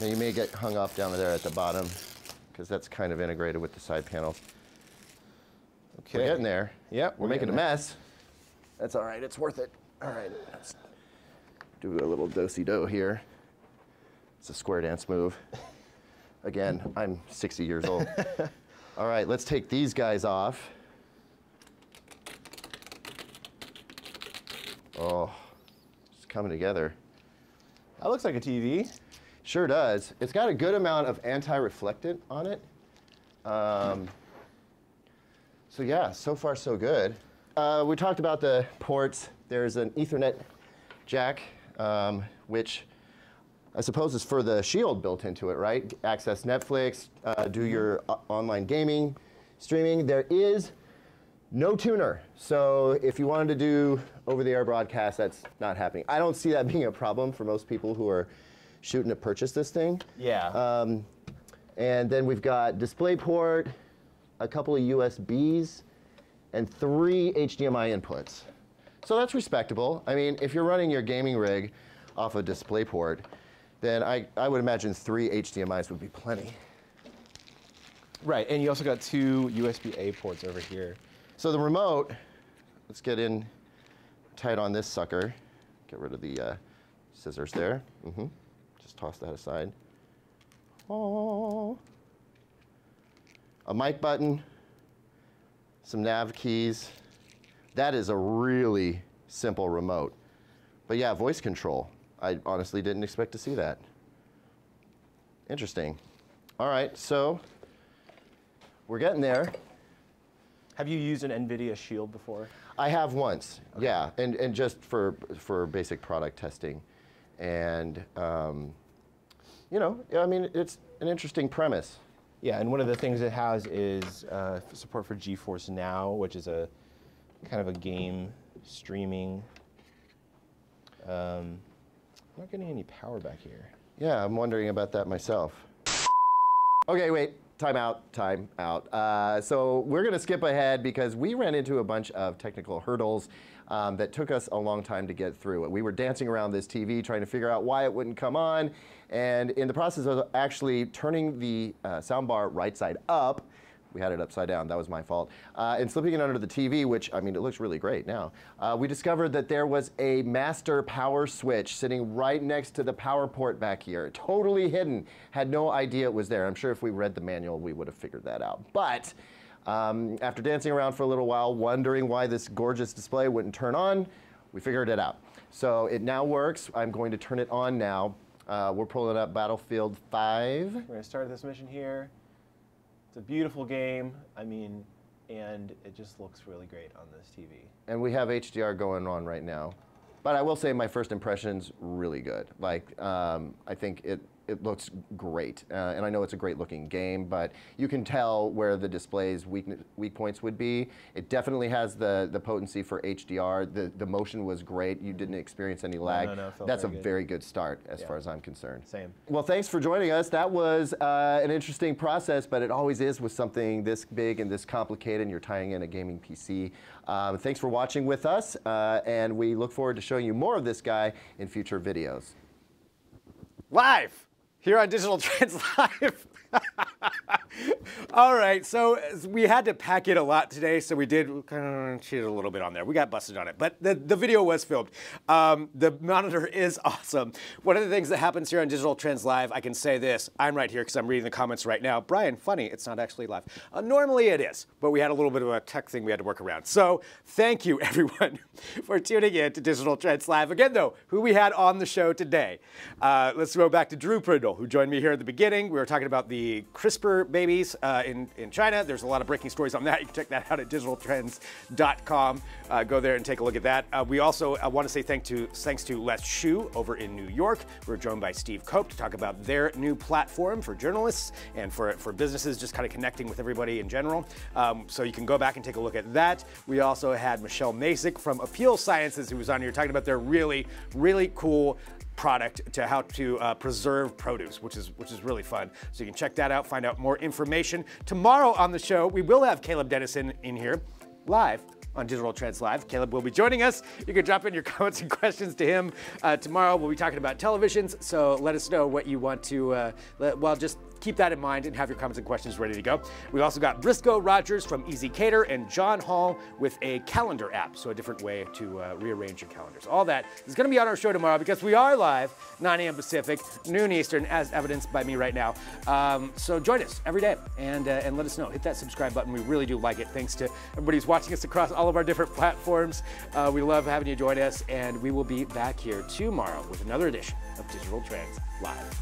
Now you may get hung up down there at the bottom because that's kind of integrated with the side panels. Okay. We're getting there. Yep. We're making a mess. That's all right. It's worth it. All right. Let's do a little do-si-do here. It's a square dance move. Again, I'm 60 years old. All right. Let's take these guys off. Oh, it's coming together. That looks like a TV. Sure does. It's got a good amount of anti-reflectant on it. So yeah, so far so good. We talked about the ports. There's an Ethernet jack, which I suppose is for the Shield built into it, right? Access Netflix, do your online gaming, streaming. There is no tuner. So if you wanted to do over-the-air broadcast, that's not happening. I don't see that being a problem for most people who are shooting to purchase this thing. Yeah. And then we've got DisplayPort, a couple of USBs, and 3 HDMI inputs. So that's respectable. I mean, if you're running your gaming rig off a DisplayPort, then I would imagine 3 HDMIs would be plenty. Right, and you also got 2 USB-A ports over here. So the remote, let's get in tight on this sucker. Get rid of the scissors there. Just toss that aside. Oh. A mic button, some nav keys. That is a really simple remote. But yeah, voice control. I honestly didn't expect to see that. Interesting. All right, so we're getting there. Have you used an NVIDIA Shield before? I have once, yeah, and just for basic product testing. And, you know, I mean, it's an interesting premise. Yeah, and one of the things it has is support for GeForce Now, which is a kind of a game streaming. I'm not getting any power back here. Yeah, I'm wondering about that myself. Okay, wait. Time out. So we're going to skip ahead because we ran into a bunch of technical hurdles that took us a long time to get through. We were dancing around this TV trying to figure out why it wouldn't come on. And in the process of actually turning the soundbar right side up, we had it upside down, that was my fault, and slipping it under the TV, which, I mean, it looks really great now. We discovered that there was a master power switch sitting right next to the power port back here, totally hidden. Had no idea it was there. I'm sure if we read the manual, we would have figured that out. But after dancing around for a little while, wondering why this gorgeous display wouldn't turn on, we figured it out. So it now works. I'm going to turn it on now. We're pulling up Battlefield 5. We're going to start this mission here. It's a beautiful game, I mean, and it just looks really great on this TV. And we have HDR going on right now. But I will say my first impression's really good. Like, I think it looks great. And I know it's a great looking game, but you can tell where the display's weak points would be. It definitely has the potency for HDR. The motion was great. You didn't experience any lag. No, it felt That's a very good. very good start as far as I'm concerned. Same. Well, thanks for joining us. That was an interesting process, but it always is with something this big and this complicated, and you're tying in a gaming PC. Thanks for watching with us, and we look forward to showing you more of this guy in future videos. Live here on Digital Trends Live. All right, so we had to pack it a lot today, so we did kind of cheat a little bit on there. We got busted on it, but the video was filmed. The monitor is awesome. One of the things that happens here on Digital Trends Live, I can say this. I'm right here because I'm reading the comments right now. Brian, funny, it's not actually live. Normally it is, but we had a little bit of a tech thing we had to work around. So thank you, everyone, for tuning in to Digital Trends Live. Again, though, who we had on the show today. Let's go back to Drew Prindle, who joined me here at the beginning. We were talking about the CRISPR babies in China. There's a lot of breaking stories on that. You can check that out at digitaltrends.com. Go there and take a look at that. We also want to say thanks to Les Shu over in New York. We're joined by Steve Cope to talk about their new platform for journalists and for businesses, just kind of connecting with everybody in general. So you can go back and take a look at that. We also had Michelle Masick from Appeal Sciences, who was on here talking about their really, really cool product to how to preserve produce, which is really fun. So you can check that out, find out more information. Tomorrow on the show, we will have Caleb Dennison in here live on Digital Trends Live. Caleb will be joining us. You can drop in your comments and questions to him. Tomorrow we'll be talking about televisions, so let us know what you want to, just keep that in mind and have your comments and questions ready to go. We've also got Briscoe Rogers from Easy Cater and John Hall with a calendar app, so a different way to rearrange your calendars. All that is going to be on our show tomorrow because we are live, 9 a.m. Pacific, noon Eastern, as evidenced by me right now. So join us every day and let us know. Hit that subscribe button. We really do like it. Thanks to everybody who's watching us across all of our different platforms. We love having you join us, and we will be back here tomorrow with another edition of Digital Trends Live.